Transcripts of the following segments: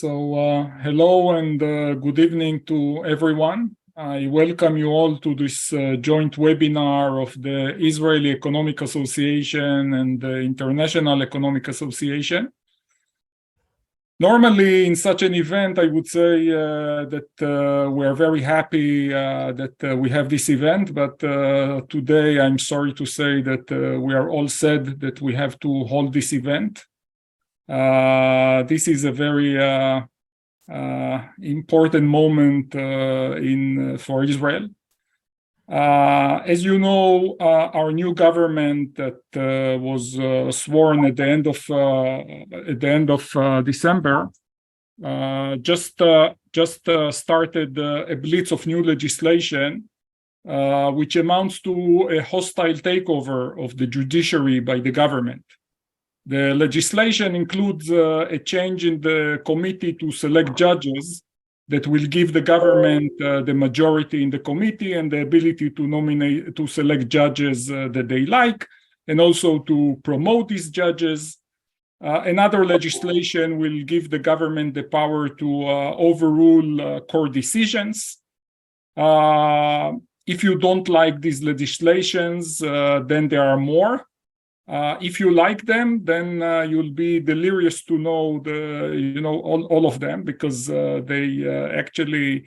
Hello and good evening to everyone. I welcome you all to this joint webinar of the Israeli Economic Association and the International Economic Association. Normally, in such an event, I would say that we are very happy that we have this event, but today I'm sorry to say that we are all sad that we have to hold this event. This is a very important moment for Israel. As you know, our new government that was sworn at the end of December just started a blitz of new legislation, which amounts to a hostile takeover of the judiciary by the government. The legislation includes a change in the committee to select judges that will give the government the majority in the committee and the ability to select judges that they like, and also to promote these judges. Another legislation will give the government the power to overrule court decisions. If you don't like these legislations, then there are more. If you like them, then you'll be delirious to know all of them, because they actually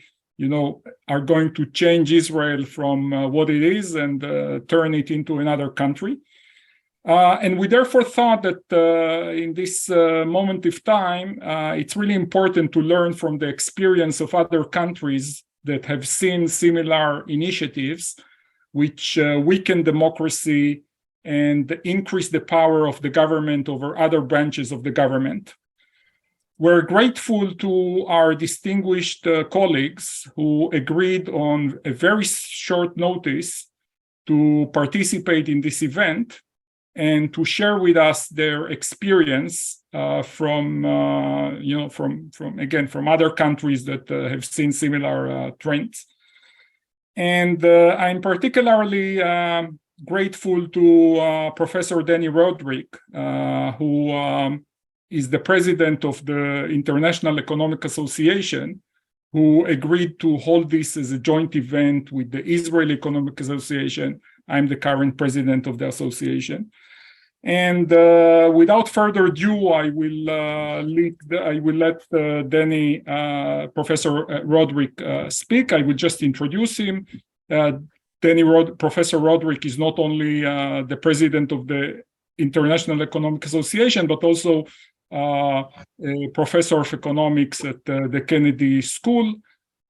are going to change Israel from what it is and turn it into another country. And we therefore thought that in this moment of time, it's really important to learn from the experience of other countries that have seen similar initiatives, which weaken democracy and increase the power of the government over other branches of the government. We're grateful to our distinguished colleagues who agreed on a very short notice to participate in this event and to share with us their experience from other countries that have seen similar trends. And I'm particularly grateful to Professor Dani Rodrik, who is the president of the International Economic Association, who agreed to hold this as a joint event with the Israeli Economic Association. I'm the current president of the association. And without further adu, I will let Dani, Professor Rodrik, speak. I will just introduce him. Professor Rodrik is not only the president of the International Economic Association, but also a professor of economics at the Kennedy School.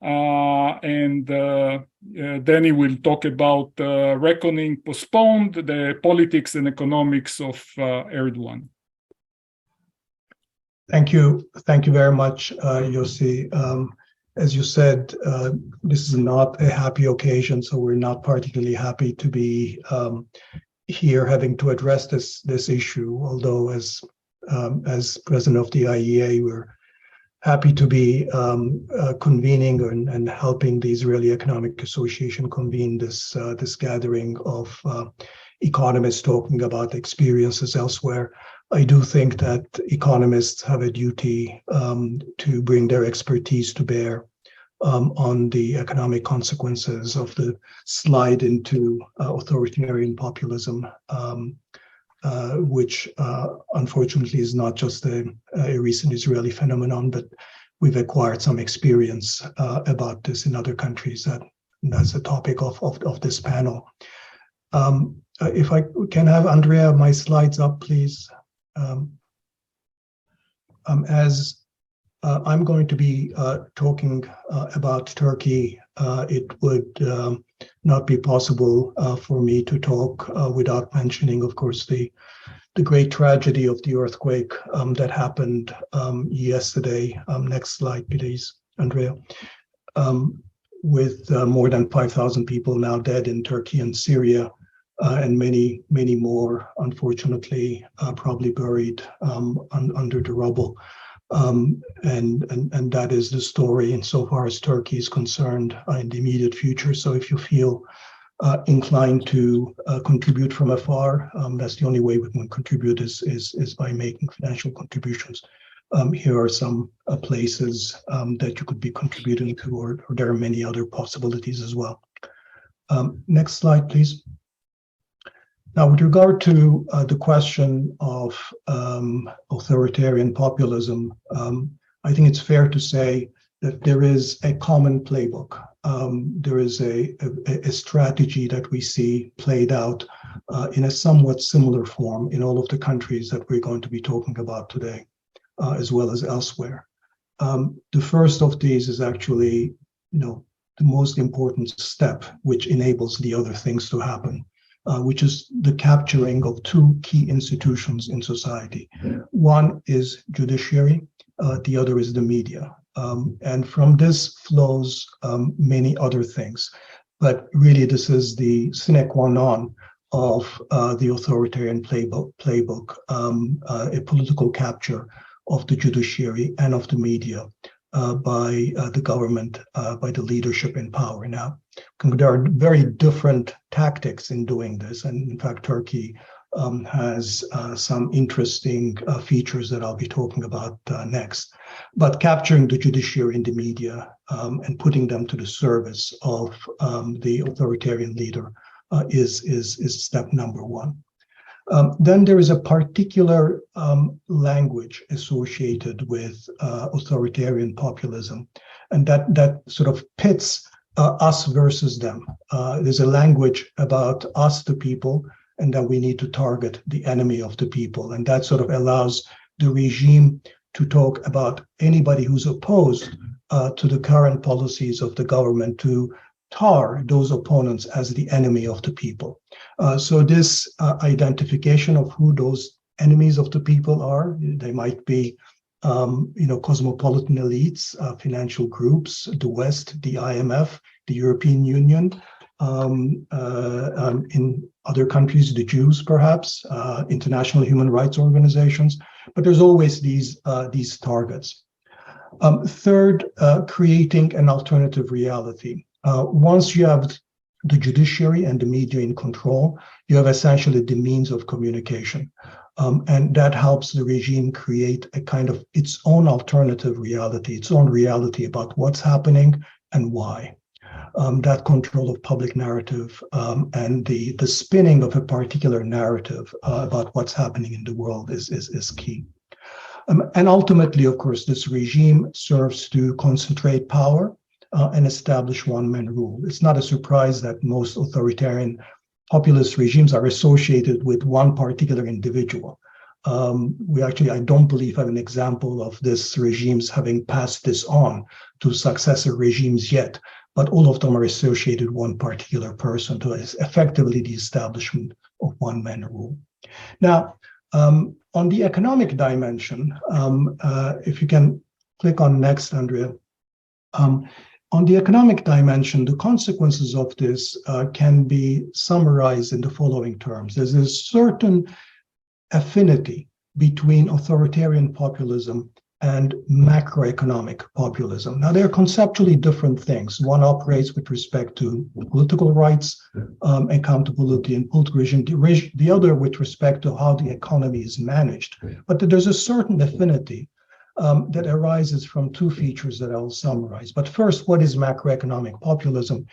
And Dani will talk about reckoning postponed, the politics and economics of Erdogan. Thank you very much, Yossi. As you said, this is not a happy occasion, so we're not particularly happy to be here having to address this issue. Although, as president of the IEA, we're happy to be convening and helping the Israeli Economic Association convene this gathering of economists talking about experiences elsewhere. I do think that economists have a duty to bring their expertise to bear on the economic consequences of the slide into authoritarian populism, which unfortunately is not just a recent Israeli phenomenon, but we've acquired some experience about this in other countries. That's the topic of this panel. If I can have Andrea, my slides up, please. As I'm going to be talking about Turkey, it would not be possible for me to talk without mentioning, of course, the great tragedy of the earthquake that happened yesterday. Next slide, please, Andrea. With more than 5,000 people now dead in Turkey and Syria, and many more, unfortunately, probably buried under the rubble. And that is the story insofar as Turkey is concerned in the immediate future. So if you feel inclined to contribute from afar, that's the only way we can contribute is by making financial contributions. here are some places that you could be contributing to, or there are many other possibilities as well. Next slide, please. Now, with regard to the question of authoritarian populism, I think it's fair to say that there is a common playbook. There is a strategy that we see played out in a somewhat similar form in all of the countries that we're going to be talking about today, as well as elsewhere. The first of these is actually, the most important step, which enables the other things to happen, which is the capturing of two key institutions in society. One is judiciary, the other is the media. And from this flows many other things. But really, this is the sine qua non of the authoritarian playbook, a political capture of the judiciary and of the media by the government, by the leadership in power. Now, there are very different tactics in doing this. And in fact, Turkey has some interesting features that I'll be talking about next. But capturing the judiciary and the media and putting them to the service of the authoritarian leader is step number one. Then there is a particular language associated with authoritarian populism, and that sort of pits us versus them. There's a language about us, the people, and that we need to target the enemy of the people. And that sort of allows the regime to talk about anybody who's opposed to the current policies of the government, to tar those opponents as the enemy of the people. So this identification of who those enemies of the people are, they might be cosmopolitan elites, financial groups, the West, the IMF, the European Union, in other countries, the Jews, perhaps, international human rights organizations, but there's always these targets. Third, creating an alternative reality. Once you have the judiciary and the media in control, you have essentially the means of communication. And that helps the regime create a kind of its own alternative reality, its own reality about what's happening and why. That control of public narrative and the spinning of a particular narrative about what's happening in the world is key. And ultimately, of course, this regime serves to concentrate power and establish one-man rule. It's not a surprise that most authoritarian populist regimes are associated with one particular individual. I don't believe have an example of this regimes having passed this on to successor regimes yet, but all of them are associated with one particular person to effectively the establishment of one-man rule. Now, on the economic dimension, if you can click on next, Andrea. On the economic dimension, the consequences of this can be summarized in the following terms. There's a certain affinity between authoritarian populism and macroeconomic populism. Now, they're conceptually different things. One operates with respect to political rights, accountability, and political regime, the other with respect to how the economy is managed. But there's a certain affinity that arises from two features that I'll summarize. But first, what is macroeconomic populism?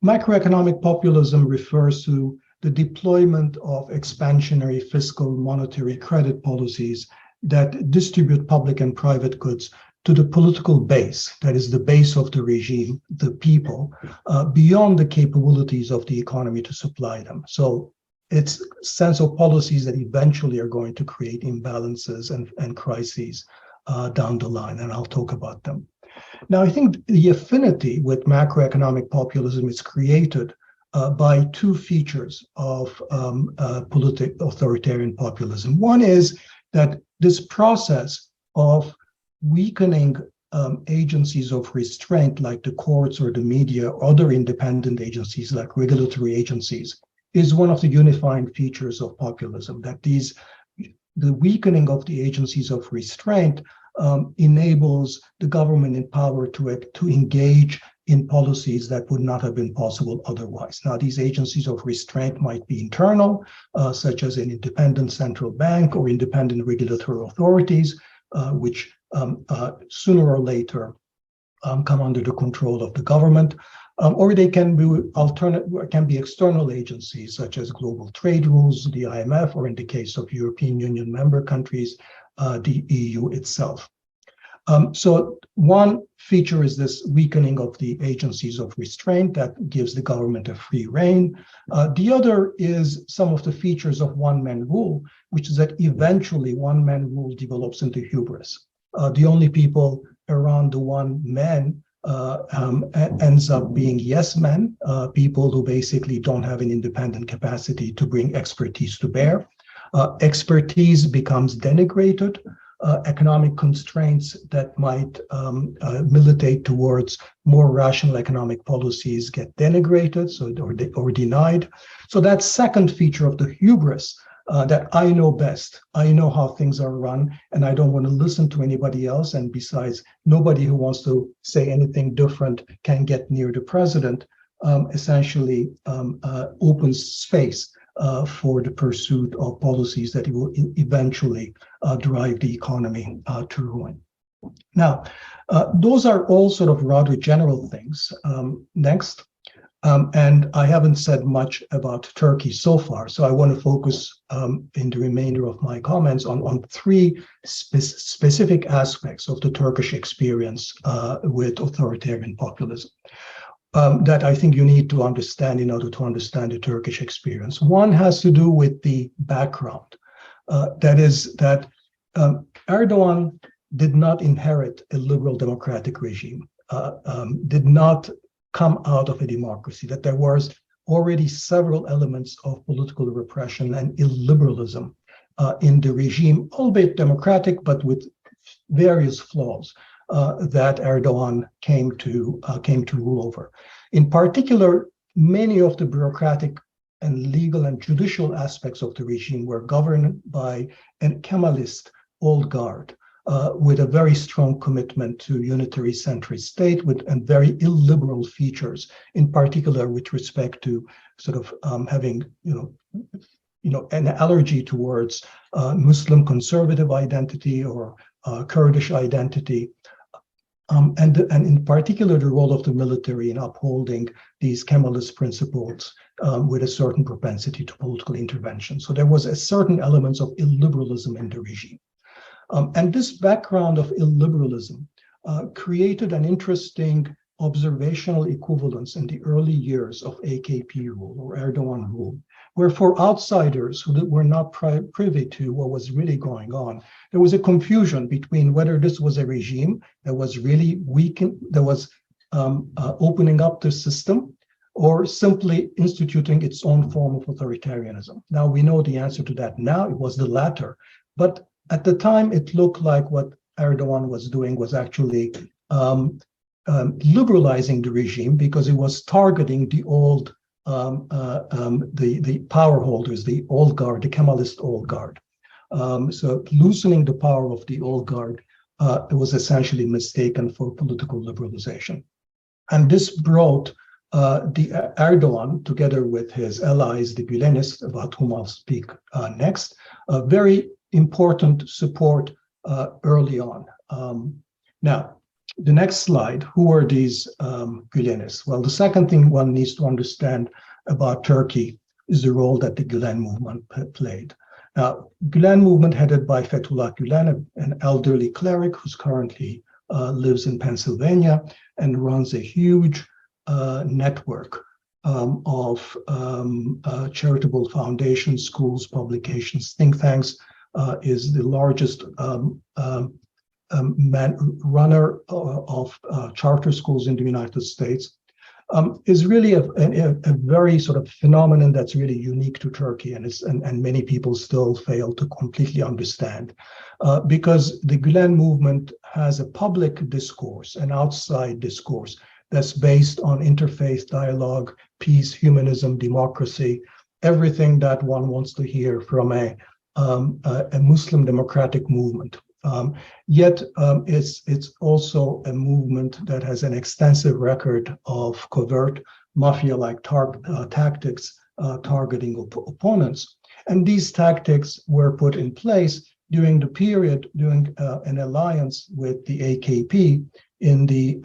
Macroeconomic populism refers to the deployment of expansionary fiscal, monetary, credit policies that distribute public and private goods to the political base, that is the base of the regime, the people, beyond the capabilities of the economy to supply them. So it's a sense of policies that eventually are going to create imbalances and crises down the line, and I'll talk about them. Now, I think the affinity with macroeconomic populism is created by two features of authoritarian populism. One is that this process of weakening agencies of restraint like the courts or the media or other independent agencies like regulatory agencies is one of the unifying features of populism, that the weakening of the agencies of restraint enables the government in power to engage in policies that would not have been possible otherwise. Now, these agencies of restraint might be internal, such as an independent central bank or independent regulatory authorities, which sooner or later come under the control of the government, or they can be external agencies such as global trade rules, the IMF, or in the case of European Union member countries, the EU itself. So one feature is this weakening of the agencies of restraint that gives the government a free rein. The other is some of the features of one-man rule, which is that eventually one-man rule develops into hubris. The only people around the one man ends up being yes men, people who basically don't have an independent capacity to bring expertise to bear. Expertise becomes denigrated. Economic constraints that might militate towards more rational economic policies get denigrated, or denied. So that second feature of the hubris, that I know best, I know how things are run, and I don't want to listen to anybody else. And besides, nobody who wants to say anything different can get near the president, essentially opens space for the pursuit of policies that will eventually drive the economy to ruin. Now, those are all sort of rather general things. Next. And I haven't said much about Turkey so far, so I want to focus in the remainder of my comments on three specific aspects of the Turkish experience with authoritarian populism that I think you need to understand in order to understand the Turkish experience. One has to do with the background. That is that Erdogan did not inherit a liberal democratic regime, did not come out of a democracy, that there was already several elements of political repression and illiberalism in the regime, albeit democratic, but with various flaws that Erdogan came to rule over. In particular, many of the bureaucratic and legal and judicial aspects of the regime were governed by a Kemalist old guard, with a very strong commitment to unitary centrist state, and very illiberal features, in particular with respect to sort of having an allergy towards Muslim conservative identity or Kurdish identity, and in particular the role of the military in upholding these Kemalist principles with a certain propensity to political intervention. So there was a certain elements of illiberalism in the regime. And this background of illiberalism created an interesting observational equivalence in the early years of AKP rule or Erdogan rule, where for outsiders who were not privy to what was really going on, there was a confusion between whether this was a regime that was really that was opening up the system, or simply instituting its own form of authoritarianism. Now we know the answer to that now. It was the latter. But at the time, it looked like what Erdogan was doing was actually liberalizing the regime, because it was targeting the old, the power holders, the old guard, the Kemalist old guard. So loosening the power of the old guard, it was essentially mistaken for political liberalization. And this brought the Erdogan, together with his allies, the Gülenists, about whom I'll speak next, very important support early on. Now, the next slide, who are these Gülenists? Well, the second thing one needs to understand about Turkey is the role that the Gülen movement played. Now, Gülen movement headed by Fethullah Gülen, an elderly cleric who's currently lives in Pennsylvania and runs a huge network of charitable foundations, schools, publications, think tanks, is the largest runner of charter schools in the United States, is really a very sort of phenomenon that's really unique to Turkey, and many people still fail to completely understand, because the Gülen movement has a public discourse, an outside discourse that's based on interfaith dialogue, peace, humanism, democracy, everything that one wants to hear from a Muslim democratic movement. Yet it's also a movement that has an extensive record of covert mafia-like tactics targeting opponents. And these tactics were put in place during the period, during an alliance with the AKP in the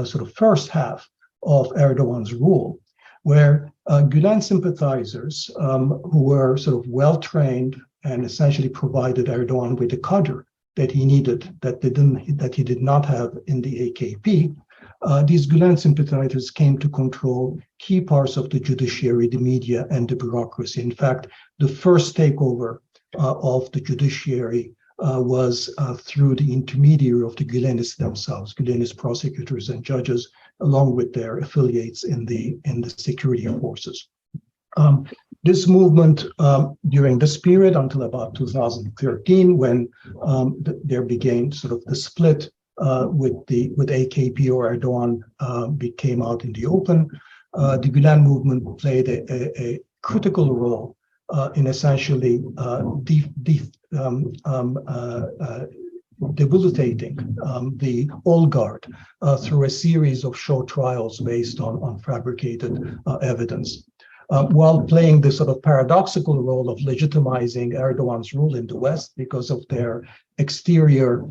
sort of first half of Erdogan's rule, where Gülen sympathizers who were sort of well-trained and essentially provided Erdogan with the cadre that he needed, that he did not have in the AKP, these Gülen sympathizers came to control key parts of the judiciary, the media, and the bureaucracy. In fact, the first takeover of the judiciary was through the intermediary of the Gülenists themselves, Gülenist prosecutors and judges, along with their affiliates in the security forces. This movement during this period until about 2013, when there began sort of the split with AKP or Erdogan came out in the open, the Gülen movement played a critical role in essentially debilitating the old guard through a series of show trials based on fabricated evidence, while playing this sort of paradoxical role of legitimizing Erdogan's rule in the West because of their exterior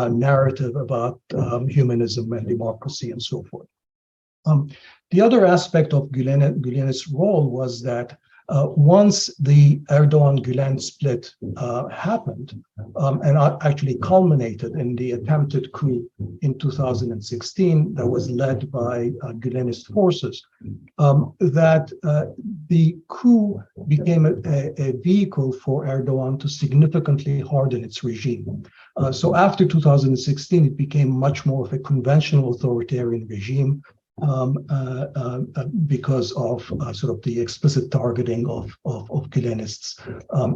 narrative about humanism and democracy and so forth. The other aspect of Gülen's role was that once the Erdogan-Gülen split happened and actually culminated in the attempted coup in 2016 that was led by Gülenist forces, that the coup became a vehicle for Erdogan to significantly harden its regime. So after 2016, it became much more of a conventional authoritarian regime, because of sort of the explicit targeting of Gülenists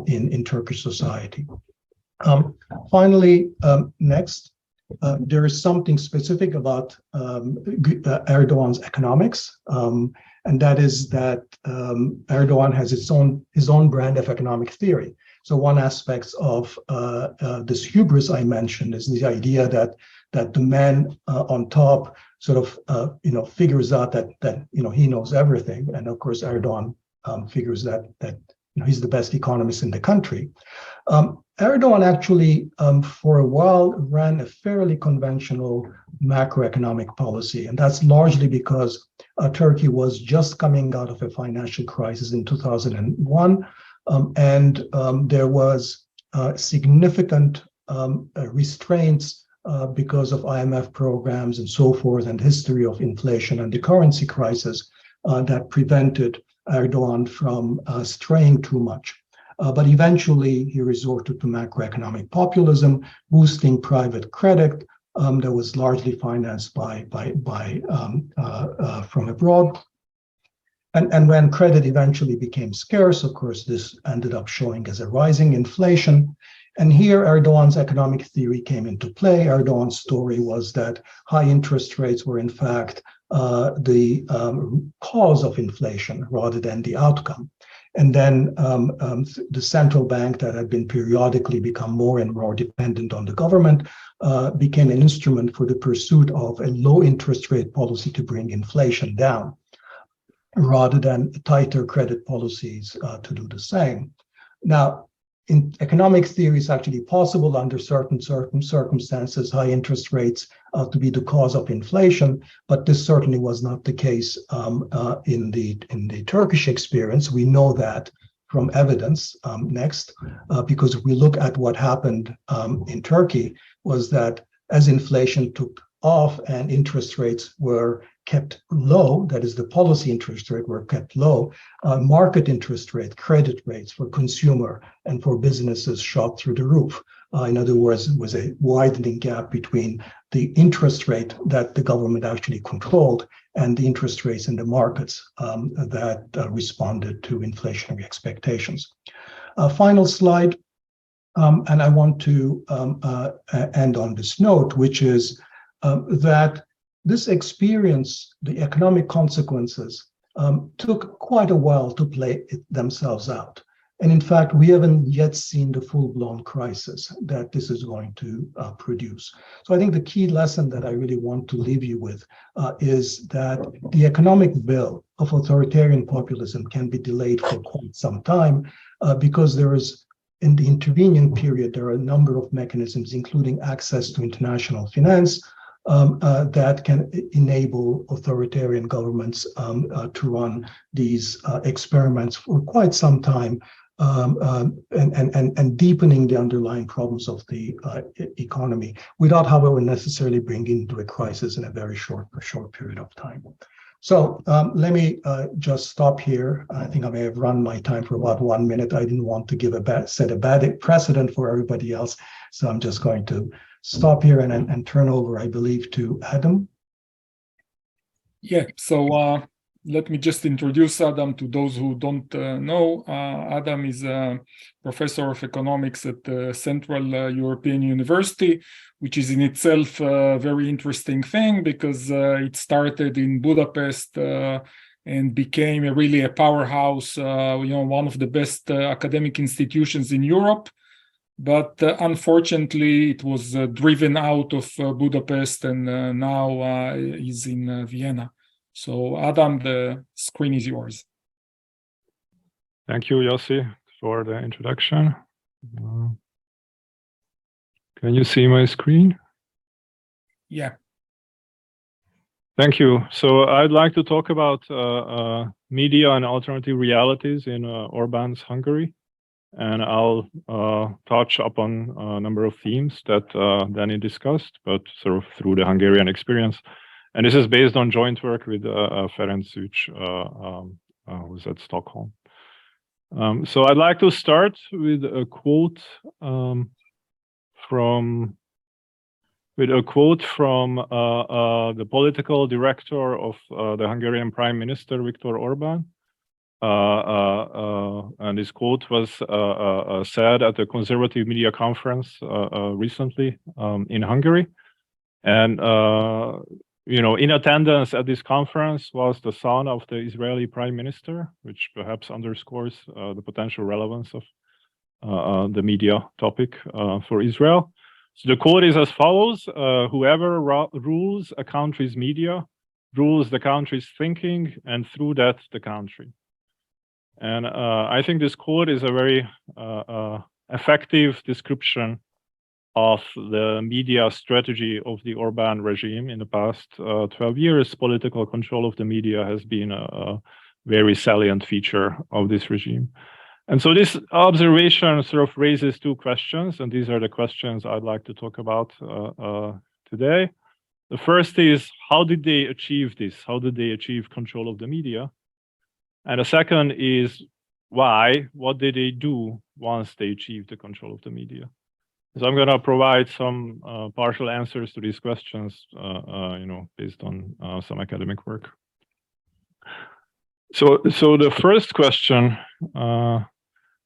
in Turkish society. Finally, next, there is something specific about Erdogan's economics, and that is that Erdogan has his own brand of economic theory. So one aspect of this hubris I mentioned is the idea that the man on top sort of figures out that he knows everything, and of course Erdogan figures that he's the best economist in the country. Erdogan actually for a while ran a fairly conventional macroeconomic policy, and that's largely because Turkey was just coming out of a financial crisis in 2001, and there was significant restraints because of IMF programs and so forth, and history of inflation and the currency crisis that prevented Erdogan from straying too much. But eventually he resorted to macroeconomic populism, boosting private credit that was largely financed by from abroad. And when credit eventually became scarce, of course, this ended up showing as a rising inflation. And here Erdogan's economic theory came into play. Erdogan's story was that high interest rates were in fact the cause of inflation rather than the outcome. And then the central bank that had been periodically become more and more dependent on the government became an instrument for the pursuit of a low interest rate policy to bring inflation down, rather than tighter credit policies to do the same. Now, in economic theory, it's actually possible under certain circumstances, high interest rates to be the cause of inflation, but this certainly was not the case in the Turkish experience. We know that from evidence next, because if we look at what happened in Turkey, was that as inflation took off and interest rates were kept low, that is the policy interest rate were kept low, market interest rate, credit rates for consumer and for businesses shot through the roof. In other words, it was a widening gap between the interest rate that the government actually controlled and the interest rates in the markets that responded to inflationary expectations. Final slide, and I want to end on this note, which is that this experience, the economic consequences, took quite a while to play themselves out. And in fact, we haven't yet seen the full-blown crisis that this is going to produce. So I think the key lesson that I really want to leave you with is that the economic bill of authoritarian populism can be delayed for quite some time because there is in the intervening period, there are a number of mechanisms, including access to international finance, that can enable authoritarian governments to run these experiments for quite some time, and deepening the underlying problems of the economy, without, however, necessarily bringing into a crisis in a very short period of time. So let me just stop here. I think I may have run my time for about 1 minute. I didn't want to set a bad precedent for everybody else, so I'm just going to stop here and turn over, I believe, to Adam. Yeah, so let me just introduce Adam to those who don't know. Adam is a professor of economics at the Central European University, which is in itself a very interesting thing because it started in Budapest and became really a powerhouse, one of the best academic institutions in Europe. But unfortunately, it was driven out of Budapest and now is in Vienna. So, Adam, the screen is yours. Thank you, Yossi, for the introduction. Can you see my screen? Yeah. Thank you. So I'd like to talk about media and alternative realities in Orban's Hungary. And I'll touch upon a number of themes that Dani discussed, but sort of through the Hungarian experience. And this is based on joint work with Ferenc Szűcs, who's at Stockholm. So I'd like to start with a quote from the political director of the Hungarian Prime Minister, Viktor Orban. And this quote was said at a conservative media conference recently in Hungary. And, in attendance at this conference was the son of the Israeli prime minister, which perhaps underscores the potential relevance of the media topic for Israel. So the quote is as follows: whoever rules a country's media rules the country's thinking, and through that, the country. And I think this quote is a very effective description of the media strategy of the Orban regime in the past 12 years. Political control of the media has been a very salient feature of this regime. And so this observation sort of raises two questions, and these are the questions I'd like to talk about today. The first is, how did they achieve this? How did they achieve control of the media? And the second is, why? What did they do once they achieved the control of the media? So I'm going to provide some partial answers to these questions, based on some academic work. So the first question,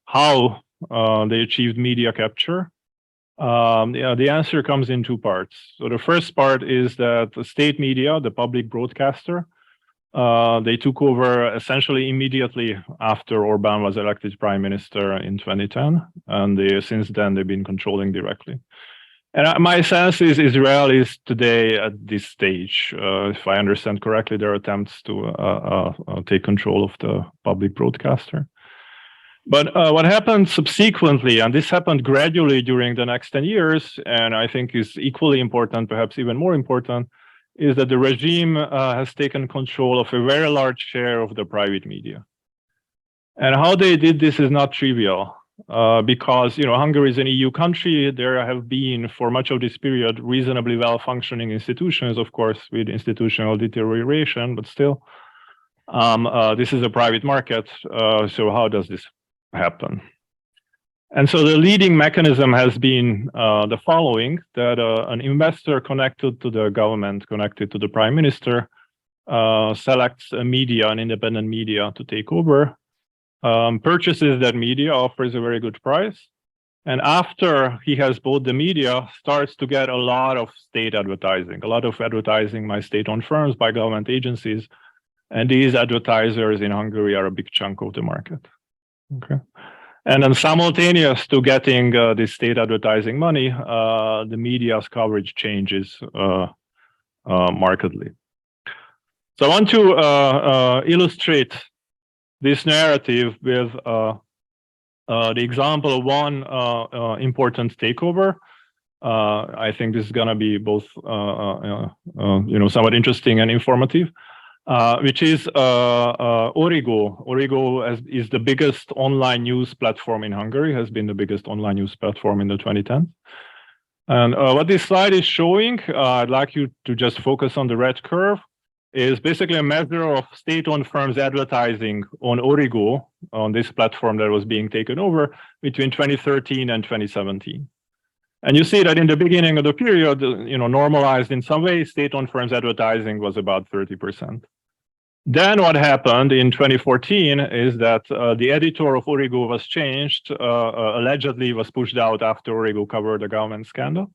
how they achieved media capture? The answer comes in two parts. So the first part is that the state media, the public broadcaster, they took over essentially immediately after Orban was elected prime minister in 2010, and since then they've been controlling directly. And my sense is Israel is today at this stage. If I understand correctly, there are attempts to take control of the public broadcaster. But what happened subsequently, and this happened gradually during the next 10 years, and I think is equally important, perhaps even more important, is that the regime has taken control of a very large share of the private media. And how they did this is not trivial, because Hungary is an EU country. There have been, for much of this period, reasonably well-functioning institutions, of course, with institutional deterioration, but still, this is a private market. So how does this happen? And so the leading mechanism has been the following, that an investor connected to the government, connected to the prime minister, selects a media, an independent media, to take over, purchases that media, offers a very good price, and after he has bought the media, starts to get a lot of state advertising, by state-owned firms, by government agencies, and these advertisers in Hungary are a big chunk of the market. Okay. And then simultaneous to getting this state advertising money, the media's coverage changes markedly. So I want to illustrate this narrative with a the example of one important takeover. I think this is going to be both, somewhat interesting and informative, which is Origo. Origo is the biggest online news platform in Hungary, has been the biggest online news platform in the 2010s. And what this slide is showing, I'd like you to just focus on the red curve, is basically a measure of state-owned firms advertising on Origo, on this platform that was being taken over between 2013 and 2017. And you see that in the beginning of the period, normalized in some way, state-owned firms advertising was about 30%. Then what happened in 2014 is that the editor of Origo was changed, allegedly was pushed out after Origo covered the government scandal.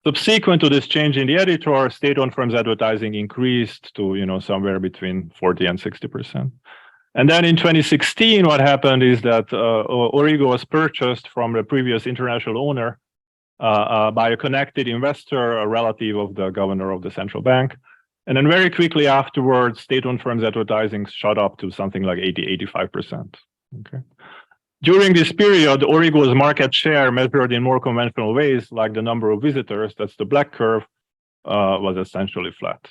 Subsequent to this change in the editor, state-owned firms advertising increased to somewhere between 40 and 60%. And then in 2016, what happened is that Origo was purchased from the previous international owner by a connected investor, a relative of the governor of the central bank. And then very quickly afterwards, state-owned firms advertising shot up to something like 80–85%. Okay. During this period, Origo's market share measured in more conventional ways, like the number of visitors, that's the black curve, was essentially flat.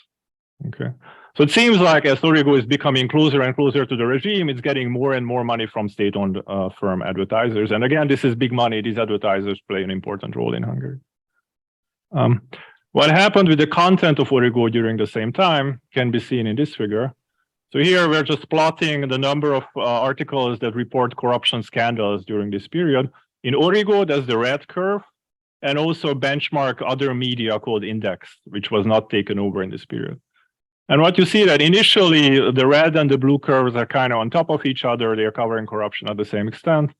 Okay. So it seems like as Origo is becoming closer and closer to the regime, it's getting more and more money from state-owned firm advertisers. And again, this is big money. These advertisers play an important role in Hungary. What happened with the content of Origo during the same time can be seen in this figure. So here we're just plotting the number of articles that report corruption scandals during this period. In Origo, that's the red curve, and also benchmark other media called Index, which was not taken over in this period. And what you see that initially the red and the blue curves are kind of on top of each other. They are covering corruption at the same extent.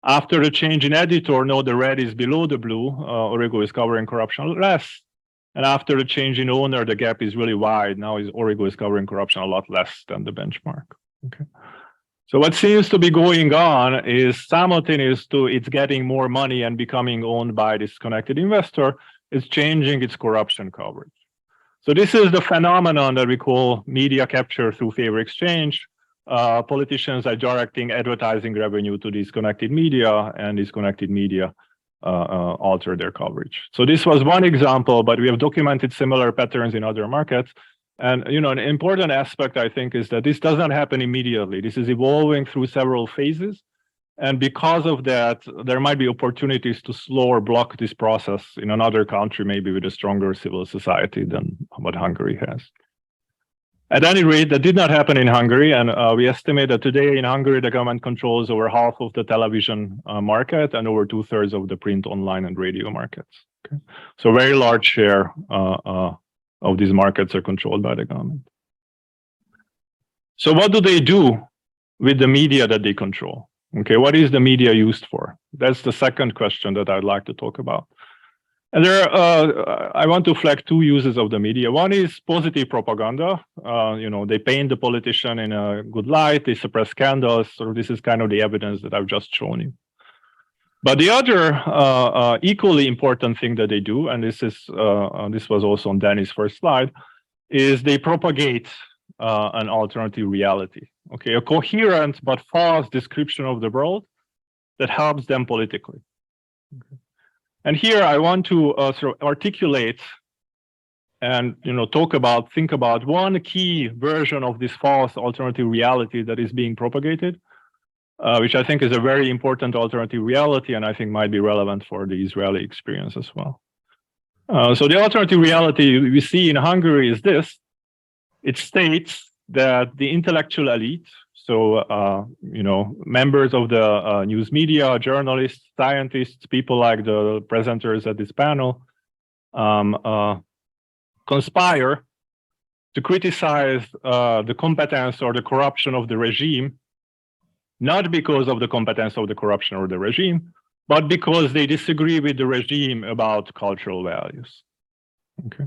After the change in editor, no, the red is below the blue. Origo is covering corruption less. And after the change in owner, the gap is really wide. Now Origo is covering corruption a lot less than the benchmark. Okay. So what seems to be going on is simultaneous to it's getting more money and becoming owned by this connected investor, it's changing its corruption coverage. So this is the phenomenon that we call media capture through favor exchange. Politicians are directing advertising revenue to these connected media, and these connected media alter their coverage. So this was one example, but we have documented similar patterns in other markets. And an important aspect, I think, is that this does not happen immediately. This is evolving through several phases. And because of that, there might be opportunities to slow or block this process in another country, maybe with a stronger civil society than what Hungary has. At any rate, that did not happen in Hungary, and we estimate that today in Hungary, the government controls over half of the television market and over 2/3 of the print, online, and radio markets. Okay? So a very large share of these markets are controlled by the government. So what do they do with the media that they control? Okay, what is the media used for? That's the second question that I'd like to talk about. And I want to flag two uses of the media. One is positive propaganda. They paint the politician in a good light, they suppress scandals. So this is kind of the evidence that I've just shown you. But the other equally important thing that they do, and this was also on Dani's first slide, is they propagate an alternative reality. Okay, a coherent but false description of the world that helps them politically. Okay. And here I want to sort of articulate and think about one key version of this false alternative reality that is being propagated, which I think is a very important alternative reality, and I think might be relevant for the Israeli experience as well. So the alternative reality we see in Hungary is this. It states that the intellectual elite, so, members of the news media, journalists, scientists, people like the presenters at this panel, conspire to criticize the competence or the corruption of the regime, not because of the competence of the corruption or the regime, but because they disagree with the regime about cultural values. Okay.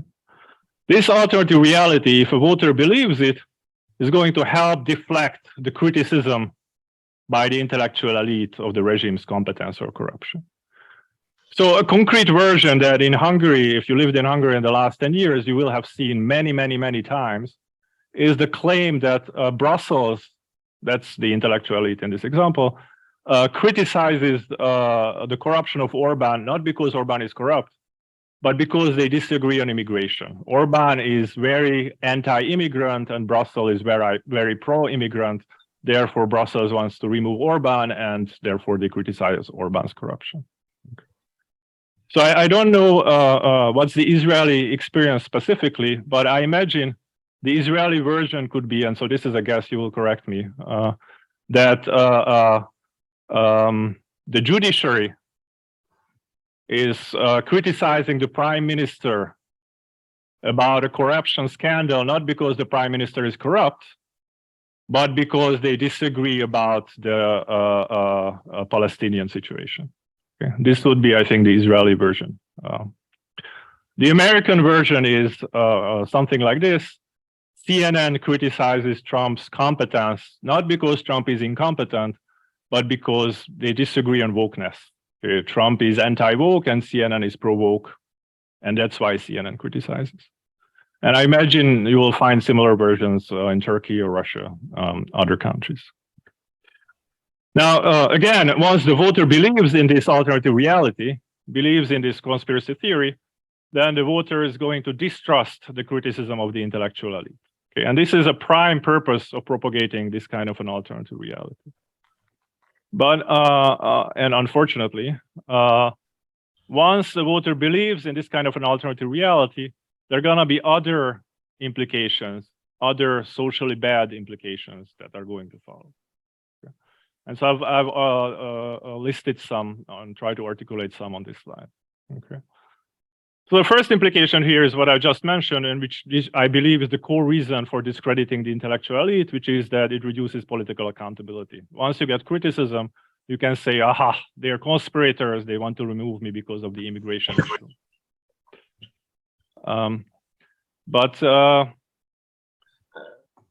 This alternative reality, if a voter believes it, is going to help deflect the criticism by the intellectual elite of the regime's competence or corruption. So a concrete version that in Hungary, if you lived in Hungary in the last 10 years, you will have seen many, many, many times, is the claim that Brussels, that's the intellectual elite in this example, criticizes the corruption of Orban, not because Orban is corrupt, but because they disagree on immigration. Orban is very anti-immigrant and Brussels is very pro-immigrant. Therefore, Brussels wants to remove Orban and therefore they criticize Orban's corruption. Okay. So I don't know what's the Israeli experience specifically, but I imagine the Israeli version could be, and so this is a guess, you will correct me, that the judiciary is criticizing the prime minister about a corruption scandal, not because the prime minister is corrupt, but because they disagree about the Palestinian situation. Okay. This would be, I think, the Israeli version. The American version is something like this. CNN criticizes Trump's competence, not because Trump is incompetent, but because they disagree on wokeness. Trump is anti-woke and CNN is pro-woke, and that's why CNN criticizes. And I imagine you will find similar versions in Turkey or Russia, other countries. Now, again, once the voter believes in this alternative reality, believes in this conspiracy theory, then the voter is going to distrust the criticism of the intellectual elite. Okay, and this is a prime purpose of propagating this kind of an alternative reality. But, and unfortunately, once the voter believes in this kind of an alternative reality, there are going to be other implications, other socially bad implications that are going to follow. Okay. And so I've listed some and tried to articulate some on this slide. Okay. So the first implication here is what I just mentioned, and which I believe is the core reason for discrediting the intellectual elite, which is that it reduces political accountability. Once you get criticism, you can say, aha, they're conspirators, they want to remove me because of the immigration issue. There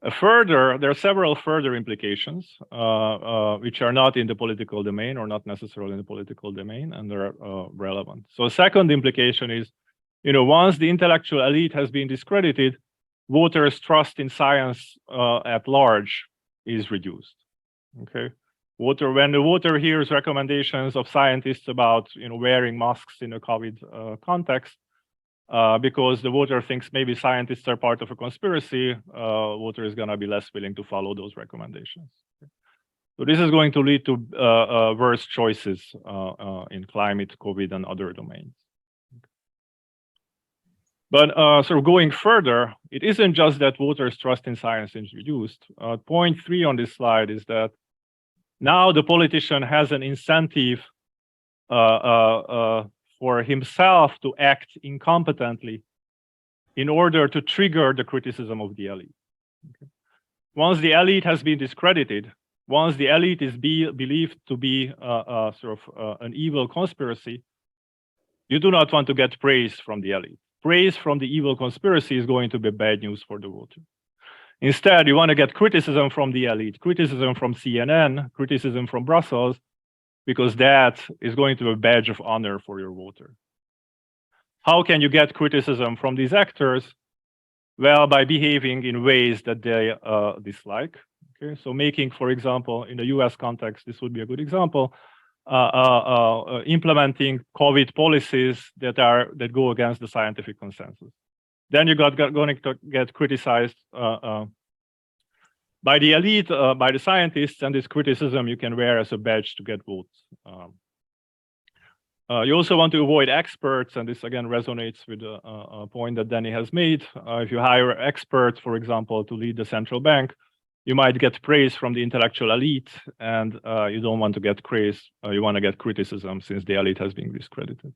are several further implications which are not in the political domain or not necessarily in the political domain, and they're relevant. So a second implication is, once the intellectual elite has been discredited, voters' trust in science at large is reduced. Okay, when the voter hears recommendations of scientists about wearing masks in a COVID context, because the voter thinks maybe scientists are part of a conspiracy, voter is going to be less willing to follow those recommendations. Okay. So this is going to lead to worse choices in climate, COVID, and other domains. But sort of going further, it isn't just that voters' trust in science is reduced. Point 3 on this slide is that now the politician has an incentive for himself to act incompetently in order to trigger the criticism of the elite. Okay. Once the elite has been discredited, once the elite is believed to be an evil conspiracy, you do not want to get praise from the elite. Praise from the evil conspiracy is going to be bad news for the voter. Instead, you want to get criticism from the elite, criticism from CNN, criticism from Brussels, because that is going to be a badge of honor for your voter. How can you get criticism from these actors? Well, by behaving in ways that they dislike. Okay, so making, for example, in the US context, this would be a good example, implementing COVID policies that go against the scientific consensus. Then you're going to get criticized by the elite, by the scientists, and this criticism you can wear as a badge to get votes. You also want to avoid experts, and this again resonates with a point that Dani has made. If you hire experts, for example, to lead the central bank, you might get praise from the intellectual elite, and you don't want to get praise. You want to get criticism since the elite has been discredited.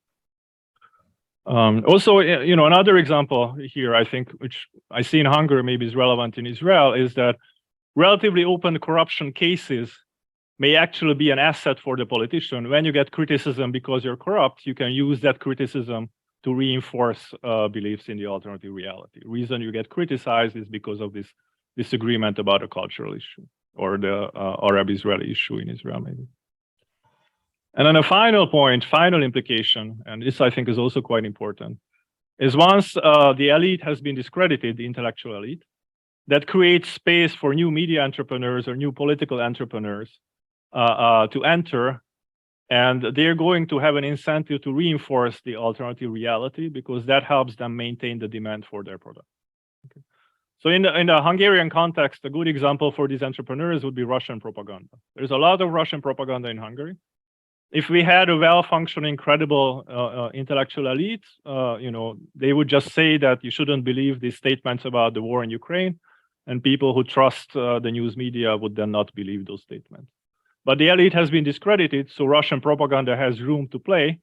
Also, another example here, I think, which I see in Hungary, maybe is relevant in Israel, is that relatively open corruption cases may actually be an asset for the politician. When you get criticism because you're corrupt, you can use that criticism to reinforce beliefs in the alternative reality. The reason you get criticized is because of this disagreement about a cultural issue or the Arab-Israeli issue in Israel, maybe. And then a final point, final implication, and this I think is also quite important, is once the elite has been discredited, the intellectual elite, that creates space for new media entrepreneurs or new political entrepreneurs to enter, and they're going to have an incentive to reinforce the alternative reality because that helps them maintain the demand for their product. Okay. So in the Hungarian context, a good example for these entrepreneurs would be Russian propaganda. There's a lot of Russian propaganda in Hungary. If we had a well-functioning, credible intellectual elite, they would just say that you shouldn't believe these statements about the war in Ukraine, and people who trust the news media would then not believe those statements. But the elite has been discredited, so Russian propaganda has room to play.